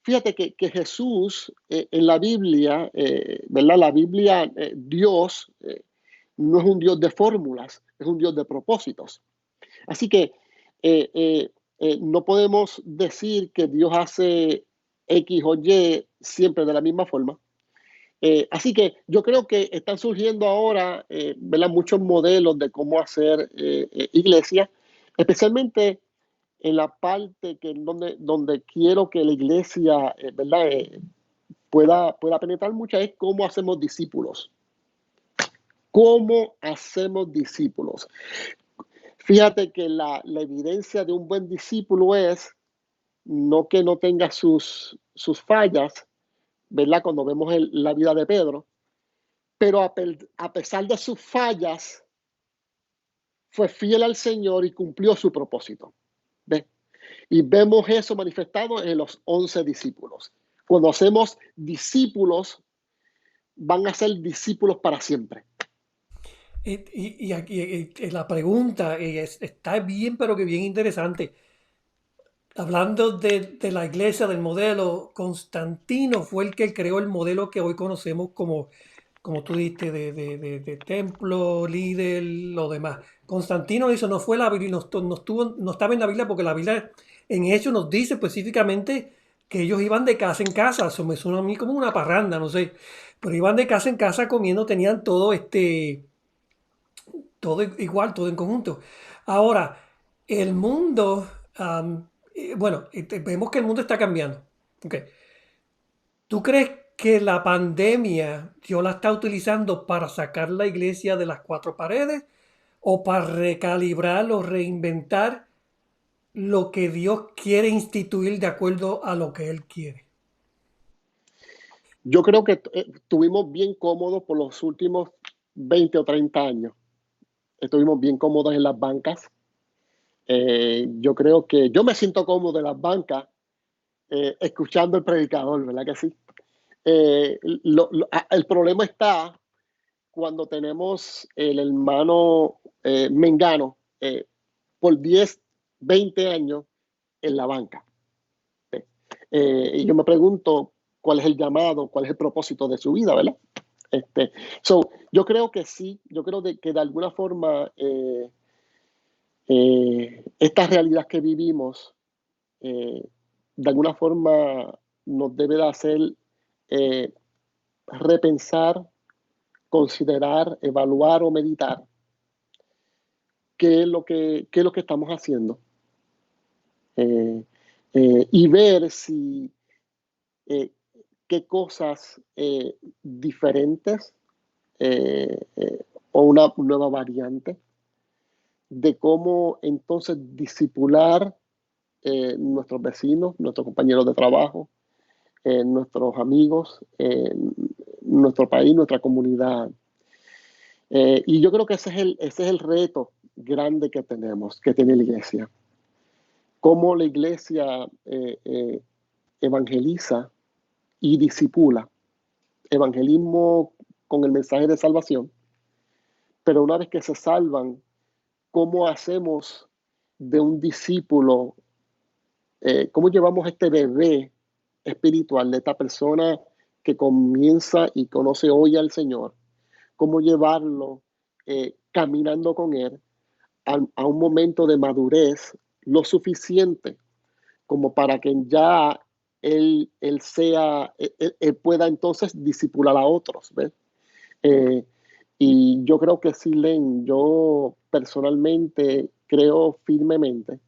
S2: Fíjate que Jesús en la Biblia, ¿verdad? La Biblia, Dios no es un Dios de fórmulas, es un Dios de propósitos. Así que no podemos decir que Dios hace X o Y siempre de la misma forma. Así que yo creo que están surgiendo ahora, ¿verdad?, muchos modelos de cómo hacer iglesia, especialmente en la parte donde quiero que la iglesia, ¿verdad?, pueda penetrar mucho, es cómo hacemos discípulos. ¿Cómo hacemos discípulos? Fíjate que la evidencia de un buen discípulo es no que no tenga sus fallas, ¿verdad? Cuando vemos la vida de Pedro, pero a pesar de sus fallas, fue fiel al Señor y cumplió su propósito. ¿Ves? Y vemos eso manifestado en los 11 discípulos. Cuando hacemos discípulos, van a ser discípulos para siempre.
S1: Y aquí la pregunta está bien, pero que bien interesante. Hablando de la iglesia, del modelo, Constantino fue el que creó el modelo que hoy conocemos como como tú dijiste, de templo, líder, lo demás. Constantino eso no fue la Biblia, no estaba en la Biblia porque la Biblia en Hechos nos dice específicamente que ellos iban de casa en casa. Eso me suena a mí como una parranda, no sé. Pero iban de casa en casa comiendo, tenían todo todo igual, todo en conjunto. Ahora, el mundo, bueno, vemos que el mundo está cambiando. Ok. ¿Tú crees que la pandemia Dios la está utilizando para sacar la iglesia de las cuatro paredes o para recalibrar o reinventar lo que Dios quiere instituir de acuerdo a lo que Él quiere?
S2: Yo creo que estuvimos bien cómodos por los últimos 20 o 30 años. Estuvimos bien cómodos en las bancas. Yo creo que yo me siento cómodo en las bancas escuchando el predicador, ¿verdad que sí? El problema está cuando tenemos el hermano Mengano por 10, 20 años en la banca. Y yo me pregunto cuál es el llamado, cuál es el propósito de su vida, ¿verdad? Yo creo que sí, yo creo que de alguna forma esta realidad que vivimos, de alguna forma nos debe de hacer eh, repensar, considerar, evaluar o meditar qué es lo que estamos haciendo eh, y ver si eh, qué cosas diferentes o una nueva variante de cómo entonces disipular nuestros vecinos, nuestros compañeros de trabajo, nuestros amigos, nuestro país, nuestra comunidad. Y yo creo que ese es el reto grande que tiene la iglesia. Cómo la iglesia evangeliza y disipula. Evangelismo con el mensaje de salvación, pero una vez que se salvan, ¿cómo hacemos de un discípulo, cómo llevamos este bebé espiritual de esta persona que comienza y conoce hoy al Señor? ¿Cómo llevarlo caminando con Él a un momento de madurez lo suficiente como para que ya él pueda entonces discipular a otros, ¿ves? Eh, y yo creo que sí, Len, yo personalmente creo firmemente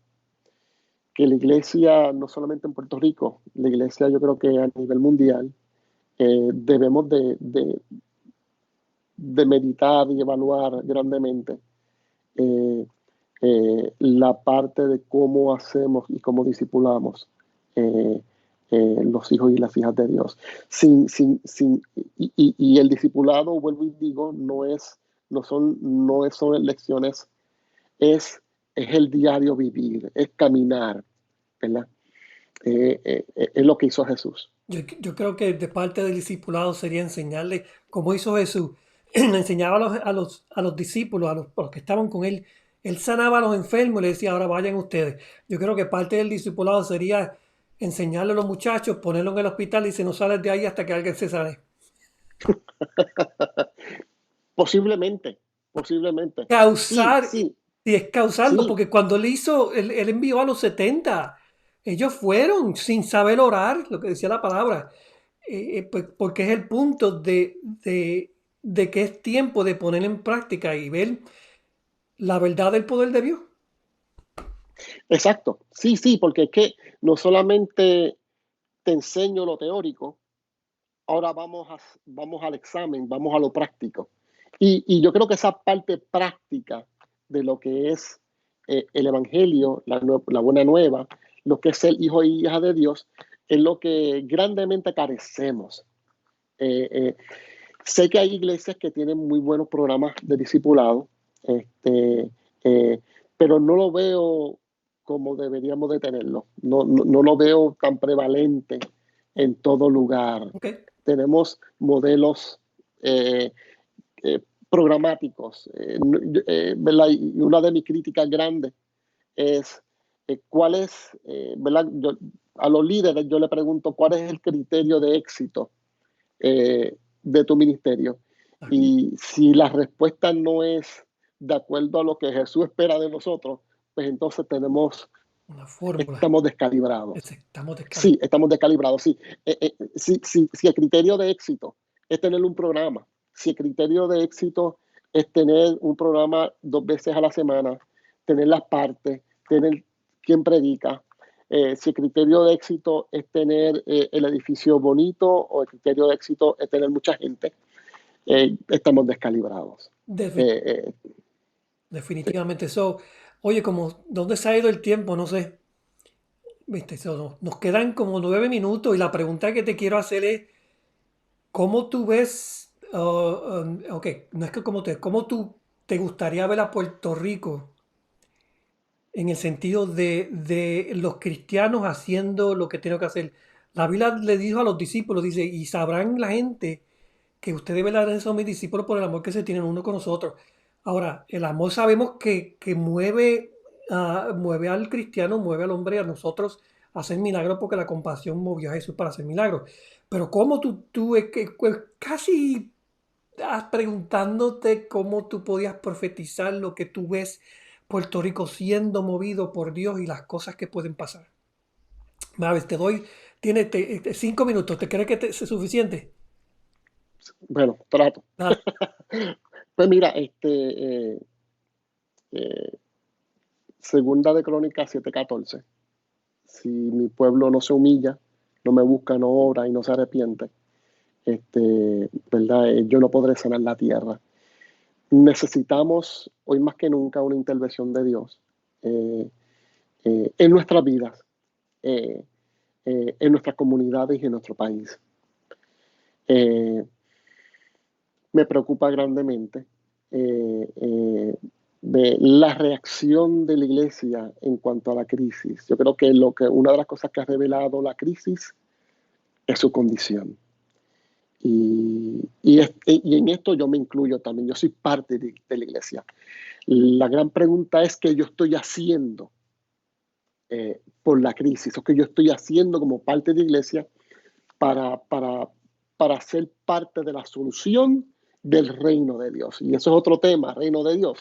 S2: que la iglesia, no solamente en Puerto Rico, la iglesia yo creo que a nivel mundial, debemos de meditar y evaluar grandemente eh, la parte de cómo hacemos y cómo discipulamos eh, los hijos y las hijas de Dios. Y el discipulado, vuelvo y digo, no son lecciones, es el diario vivir, es caminar, ¿verdad? Es lo que hizo Jesús.
S1: Yo creo que de parte del discipulado sería enseñarle, como hizo Jesús, le enseñaba a los discípulos, a los que estaban con él. Él sanaba a los enfermos y le decía, ahora vayan ustedes. Yo creo que parte del discipulado sería enseñarle a los muchachos, ponerlo en el hospital y si no sales de ahí hasta que alguien se sane.
S2: Posiblemente, posiblemente. Sí,
S1: Causar,
S2: sí,
S1: y es causando,
S2: sí,
S1: porque cuando él envió a los 70 ellos fueron sin saber orar, lo que decía la palabra. Pues, porque es el punto de que es tiempo de poner en práctica y ver la verdad del poder de Dios.
S2: exacto. Sí, sí, porque es que no solamente te enseño lo teórico, ahora vamos al examen, vamos a lo práctico. Y yo creo que esa parte práctica de lo que es el Evangelio, la buena nueva, lo que es ser hijo y hija de Dios, es lo que grandemente carecemos. Eh, eh, Sé que hay iglesias que tienen muy buenos programas de discipulado, este, pero no lo veo como deberíamos de tenerlo. No lo veo tan prevalente en todo lugar.
S1: ¿Ok?
S2: Tenemos modelos eh, programáticos, ¿verdad? Y una de mis críticas grandes es cuál es, ¿verdad? A los líderes yo le pregunto cuál es el criterio de éxito de tu ministerio. Y si la respuesta no es de acuerdo a lo que Jesús espera de nosotros, pues entonces
S1: Una fórmula.
S2: estamos descalibrados.
S1: Estamos
S2: Sí,
S1: descalibrados.
S2: estamos descalibrados, sí. Si el criterio de éxito es tener un programa, si el criterio de éxito es tener un programa 2 veces a la semana, tener las partes, tener quien predica, si el criterio de éxito es tener el edificio bonito o el criterio de éxito es tener mucha gente, estamos descalibrados.
S1: Defi-
S2: Eh, eh,
S1: definitivamente eso. Oye, como, ¿dónde se ha ido el tiempo? No sé. Viste, nos quedan como 9 minutos y la pregunta que te quiero hacer es, ¿cómo tú ves, ok, no es que cómo tú te gustaría ver a Puerto Rico en el sentido de los cristianos haciendo lo que tienen que hacer? La Biblia le dijo a los discípulos, dice, y sabrán la gente que ustedes verdaderamente son mis discípulos por el amor que se tienen uno con nosotros. Ahora, el amor sabemos que mueve, mueve al cristiano, mueve al hombre, a nosotros a hacer milagros porque la compasión movió a Jesús para hacer milagros. Pero cómo tú pues, casi preguntándote cómo tú podías profetizar lo que tú ves Puerto Rico siendo movido por Dios y las cosas que pueden pasar. Maves, te doy, tiene 5 minutos, ¿te crees que es suficiente?
S2: bueno, trato.
S1: Dale.
S2: Pues mira, segunda de Crónicas 7:14. Si mi pueblo no se humilla, no me busca, no ora y no se arrepiente, ¿verdad? Yo no podré sanar la tierra. Necesitamos hoy más que nunca una intervención de Dios eh, en nuestras vidas, eh, en nuestras comunidades y en nuestro país. Eh, Me preocupa grandemente de la reacción de la iglesia en cuanto a la crisis. Yo creo que una de las cosas que ha revelado la crisis es su condición. Y en esto yo me incluyo también, yo soy parte de la iglesia. La gran pregunta es qué yo estoy haciendo por la crisis, o qué yo estoy haciendo como parte de la iglesia para, para, para ser parte de la solución del reino de Dios. Y eso es otro tema, reino de Dios.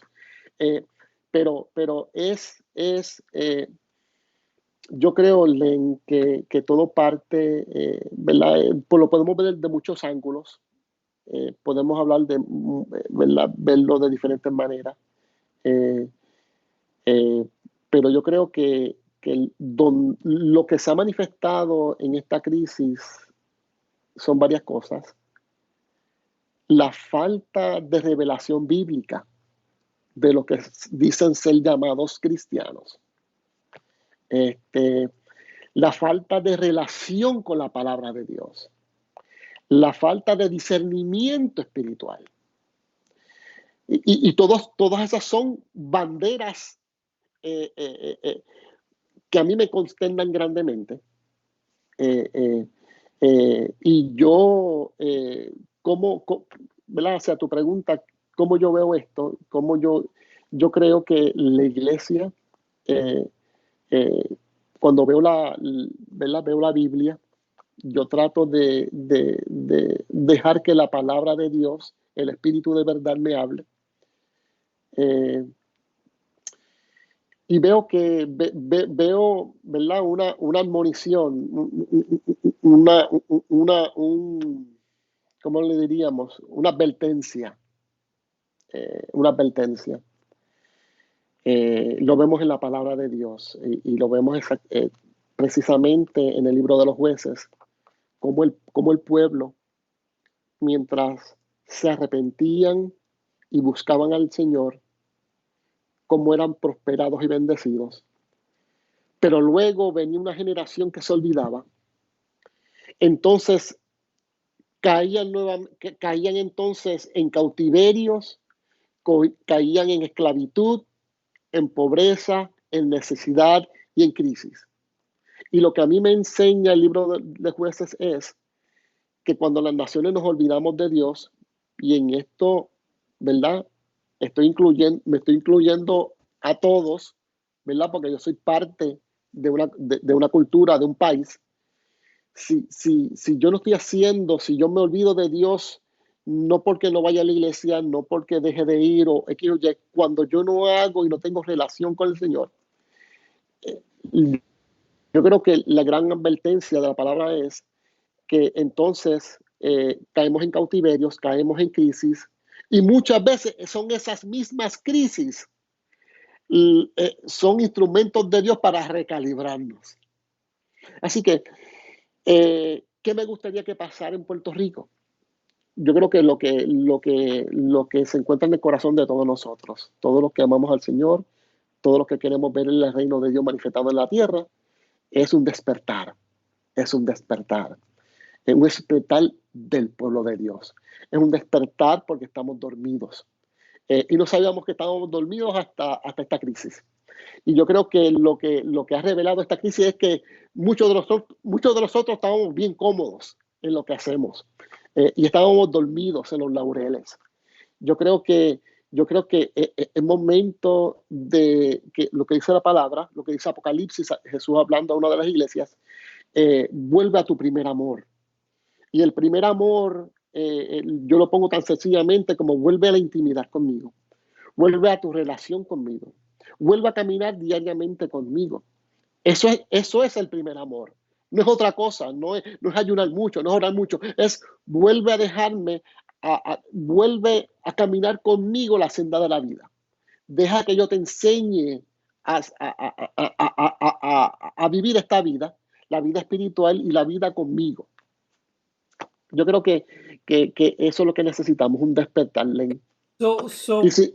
S2: Eh, pero yo creo, Len, que todo parte, ¿verdad? Pues lo podemos ver de muchos ángulos. Podemos hablar de, ¿verdad? Verlo de diferentes maneras. Eh, eh, pero yo creo que lo que se ha manifestado en esta crisis son varias cosas. La falta de revelación bíblica de lo que dicen ser llamados cristianos. Este, la falta de relación con la palabra de Dios. La falta de discernimiento espiritual. Y todas esas son banderas eh, eh, eh, que a mí me consternan grandemente. Eh, eh, y yo, ¿verdad? O sea, tu pregunta, ¿cómo yo veo esto? Yo creo que la iglesia, eh, eh, cuando ¿verdad? Veo la Biblia, yo trato de dejar que la palabra de Dios, el Espíritu de verdad me hable. Eh, y veo veo, ¿verdad? Una admonición, ¿cómo le diríamos? Una advertencia. Lo vemos en la palabra de Dios y lo vemos precisamente en el libro de los jueces, como el pueblo, mientras se arrepentían y buscaban al Señor, como eran prosperados y bendecidos. Pero luego venía una generación que se olvidaba. Entonces caían entonces en cautiverios, caían en esclavitud, en pobreza, en necesidad y en crisis. Y lo que a mí me enseña el libro de jueces es que cuando las naciones nos olvidamos de Dios, y en esto, ¿verdad? Me estoy incluyendo a todos, ¿verdad? Porque yo soy parte de una cultura, de un país. Si yo no estoy haciendo, si yo me olvido de Dios no porque no vaya a la iglesia, no porque deje de ir o X o Y, cuando yo no hago y no tengo relación con el Señor, yo creo que la gran advertencia de la palabra es que entonces caemos en cautiverios, caemos en crisis, y muchas veces son esas mismas crisis, son instrumentos de Dios para recalibrarnos. Así que, ¿qué me gustaría que pasara en Puerto Rico? Yo creo que lo que se encuentra en el corazón de todos nosotros, todos los que amamos al Señor, todos los que queremos ver el reino de Dios manifestado en la tierra, es un despertar, es un despertar. Es un despertar del pueblo de Dios. Es un despertar porque estamos dormidos. Y no sabíamos que estábamos dormidos hasta esta crisis. Y yo creo que lo que ha revelado esta crisis es que muchos de nosotros estábamos bien cómodos en lo que hacemos. Y estábamos dormidos en los laureles. Yo creo que, es momento de que lo que dice la palabra, lo que dice Apocalipsis, Jesús hablando a una de las iglesias, vuelve a tu primer amor. Y el primer amor, yo lo pongo tan sencillamente como vuelve a la intimidad conmigo, vuelve a tu relación conmigo, vuelve a caminar diariamente conmigo. Eso es el primer amor. No es otra cosa, no es ayunar mucho, no es orar mucho, es vuelve a dejarme, vuelve a caminar conmigo la senda de la vida. Deja que yo te enseñe a vivir esta vida, la vida espiritual y la vida conmigo. Yo creo que eso es lo que necesitamos, un despertar, Len. Y
S1: So,
S2: sí,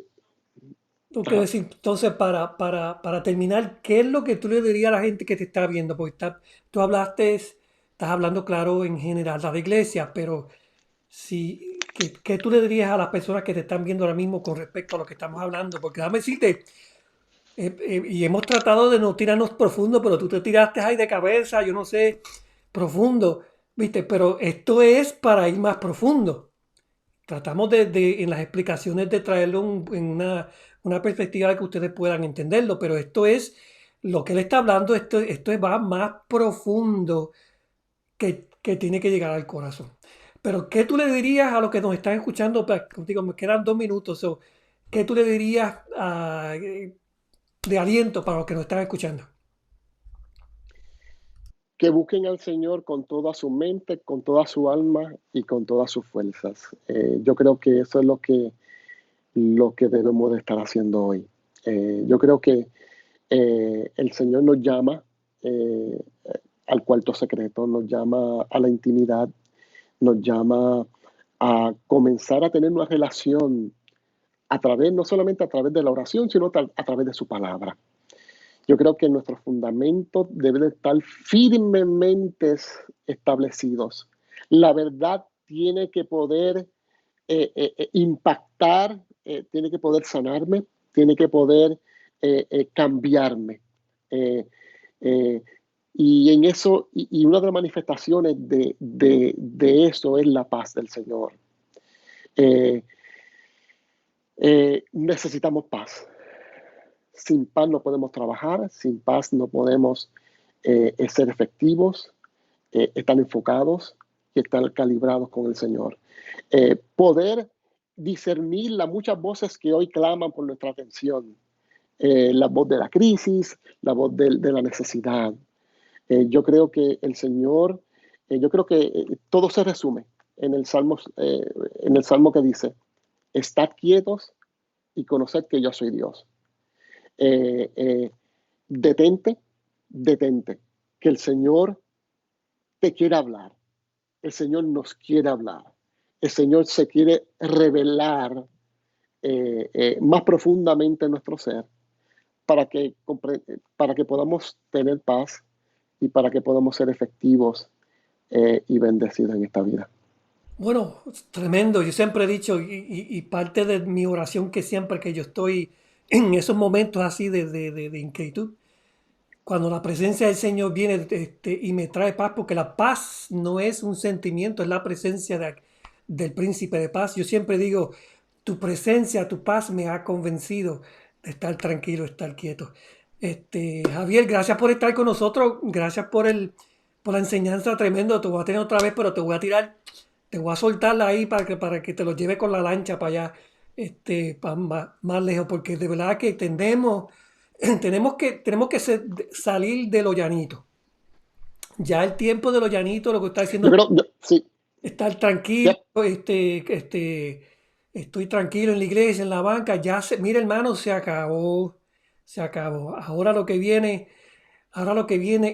S1: ok,
S2: ajá.
S1: entonces para terminar, ¿qué es lo que tú le dirías a la gente que te está viendo? Porque tú estás hablando claro en general de la iglesia, pero ¿qué tú le dirías a las personas que te están viendo ahora mismo con respecto a lo que estamos hablando? Porque déjame decirte, y hemos tratado de no tirarnos profundo, pero tú te tiraste ahí de cabeza, yo no sé, profundo, ¿viste? Pero esto es para ir más profundo. Tratamos en las explicaciones de traerlo en una perspectiva de que ustedes puedan entenderlo, pero esto es lo que él está hablando, va más profundo que tiene que llegar al corazón. Pero, ¿qué tú le dirías a los que nos están escuchando? Contigo, me quedan 2 minutos. ¿Qué tú le dirías de aliento para los que nos están escuchando?
S2: Que busquen al Señor con toda su mente, con toda su alma y con todas sus fuerzas. Yo creo que eso es lo que debemos de estar haciendo hoy. Yo creo que el Señor nos llama al cuarto secreto, nos llama a la intimidad, nos llama a comenzar a tener una relación no solamente a través de la oración, sino a través de su palabra. Yo creo que nuestros fundamentos deben estar firmemente establecidos. La verdad tiene que poder impactar, tiene que poder sanarme, tiene que poder cambiarme. Eh, eh, y en eso, y una de las manifestaciones de eso es la paz del Señor. Eh, necesitamos paz. Sin paz no podemos trabajar, sin paz no podemos ser efectivos, estar enfocados y estar calibrados con el Señor. Poder discernir las muchas voces que hoy claman por nuestra atención. La voz de la crisis, la voz de la necesidad. Yo creo que el Señor, yo creo que todo se resume en el Salmo que dice, estad quietos y conoced que yo soy Dios. Eh, eh, detente, detente, que el Señor te quiere hablar, el Señor nos quiere hablar, el Señor se quiere revelar más profundamente en nuestro ser para que podamos tener paz y para que podamos ser efectivos y bendecidos en esta vida.
S1: Bueno, es tremendo. Yo siempre he dicho, y parte de mi oración que siempre que yo estoy en esos momentos así de inquietud, cuando la presencia del Señor viene y me trae paz, porque la paz no es un sentimiento, es la presencia del príncipe de paz. Yo siempre digo, tu presencia, tu paz me ha convencido de estar tranquilo, estar quieto. Javier, gracias por estar con nosotros, gracias por la enseñanza tremendo. Te voy a tener otra vez, pero te voy a tirar te voy a soltar ahí para que te lo lleve con la lancha para allá, más lejos, porque de verdad que tenemos que salir de lo llanito. Ya el tiempo de lo llanito, lo que está
S2: Yo
S1: diciendo,
S2: creo, sí,
S1: estar tranquilo,
S2: ya,
S1: estoy tranquilo en la iglesia, en la banca, mira hermano, se acabó. Ahora lo que viene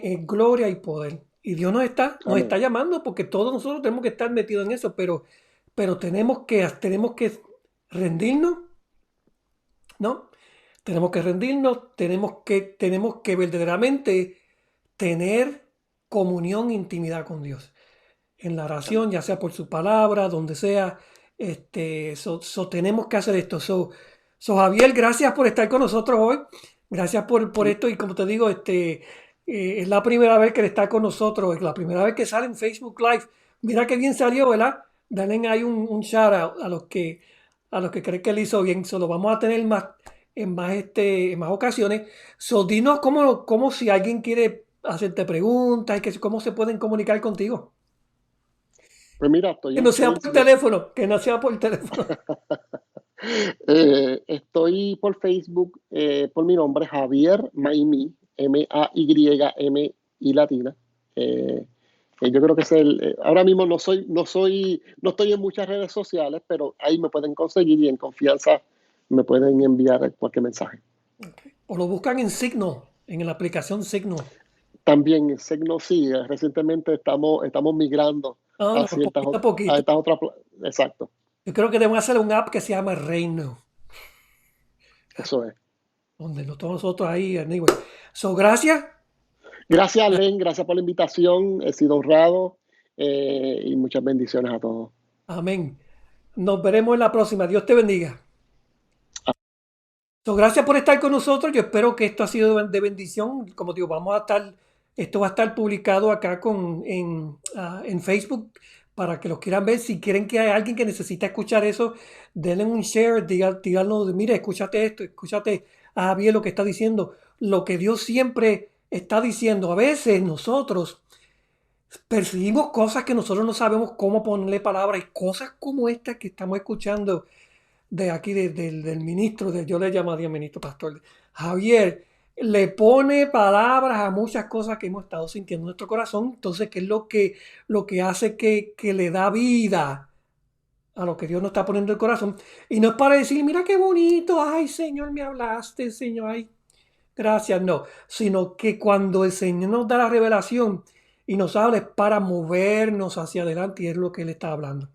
S1: es gloria y poder. Y Dios nos está
S2: amén.
S1: llamando porque todos nosotros tenemos que estar metidos en eso, pero tenemos que rendirnos, ¿no? Tenemos que rendirnos, tenemos que verdaderamente tener comunión, intimidad con Dios. En la
S2: Amén.
S1: oración, ya sea por su palabra, donde sea, tenemos que hacer esto. Javier, gracias por estar con nosotros hoy. Gracias por esto. Y como te digo, es la primera vez que está con nosotros, es la primera vez que sale en Facebook Live. Mira qué bien salió, ¿verdad? Dale ahí un shout out a los que creen que él hizo bien. Lo vamos a tener en más ocasiones. Dinos cómo si alguien quiere hacerte preguntas, cómo se pueden comunicar contigo.
S2: Pues mira, estoy
S1: Que
S2: en
S1: no sea por
S2: Facebook.
S1: teléfono, que no sea por teléfono.
S2: Estoy por Facebook por mi nombre, Javier Maimi, Maym y latina. Eh, yo creo que es ahora mismo no estoy en muchas redes sociales, pero ahí me pueden conseguir y en confianza me pueden enviar cualquier mensaje.
S1: O lo buscan en Signal, en la aplicación Signal.
S2: También en Signo sí, recientemente estamos migrando
S1: Ah,
S2: a
S1: no, poquito a poquito.
S2: estas otras, exacto,
S1: Yo creo que debemos hacer un app que se llama Reino,
S2: eso es.
S1: donde todos nosotros ahí, anyway. Gracias.
S2: Gracias, Len, gracias por la invitación, he sido honrado y muchas bendiciones a todos.
S1: Amén. Nos veremos en la próxima. Dios te bendiga. Gracias por estar con nosotros. Yo espero que esto ha sido de bendición. Como digo, esto va a estar publicado acá en Facebook para que los quieran ver. Si quieren que hay alguien que necesita escuchar eso, denle un share, díganlo, mire, escúchate esto, escúchate a Javier lo que está diciendo, lo que Dios siempre está diciendo. A veces nosotros percibimos cosas que nosotros no sabemos cómo ponerle palabras y cosas como estas que estamos escuchando de aquí del ministro, yo le llamaría ministro pastor, Javier, le pone palabras a muchas cosas que hemos estado sintiendo en nuestro corazón, entonces, ¿qué es lo que hace que le da vida a lo que Dios nos está poniendo en el corazón? Y no es para decir, mira qué bonito, ay Señor, me hablaste, Señor, ay, gracias, no, sino que cuando el Señor nos da la revelación y nos habla es para movernos hacia adelante y es lo que Él está hablando.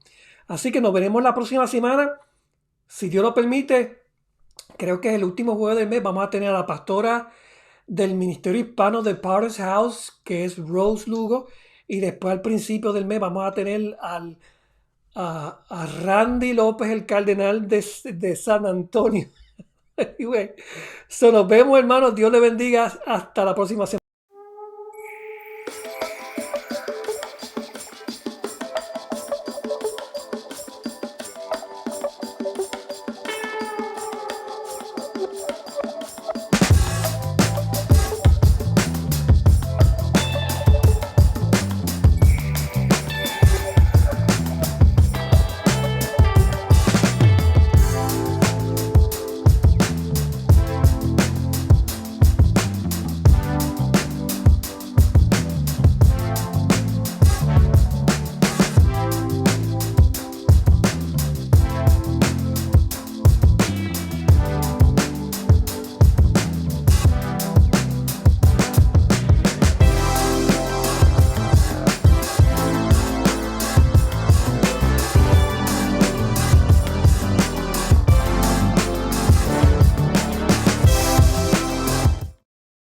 S1: Así que nos veremos la próxima semana. Si Dios lo permite, creo que es el último jueves del mes, vamos a tener a la pastora del Ministerio Hispano de Potter's House, que es Rose Lugo, y después al principio del mes vamos a tener a Randy López, el cardenal de San Antonio. Anyway, nos vemos hermanos, Dios le bendiga, hasta la próxima semana.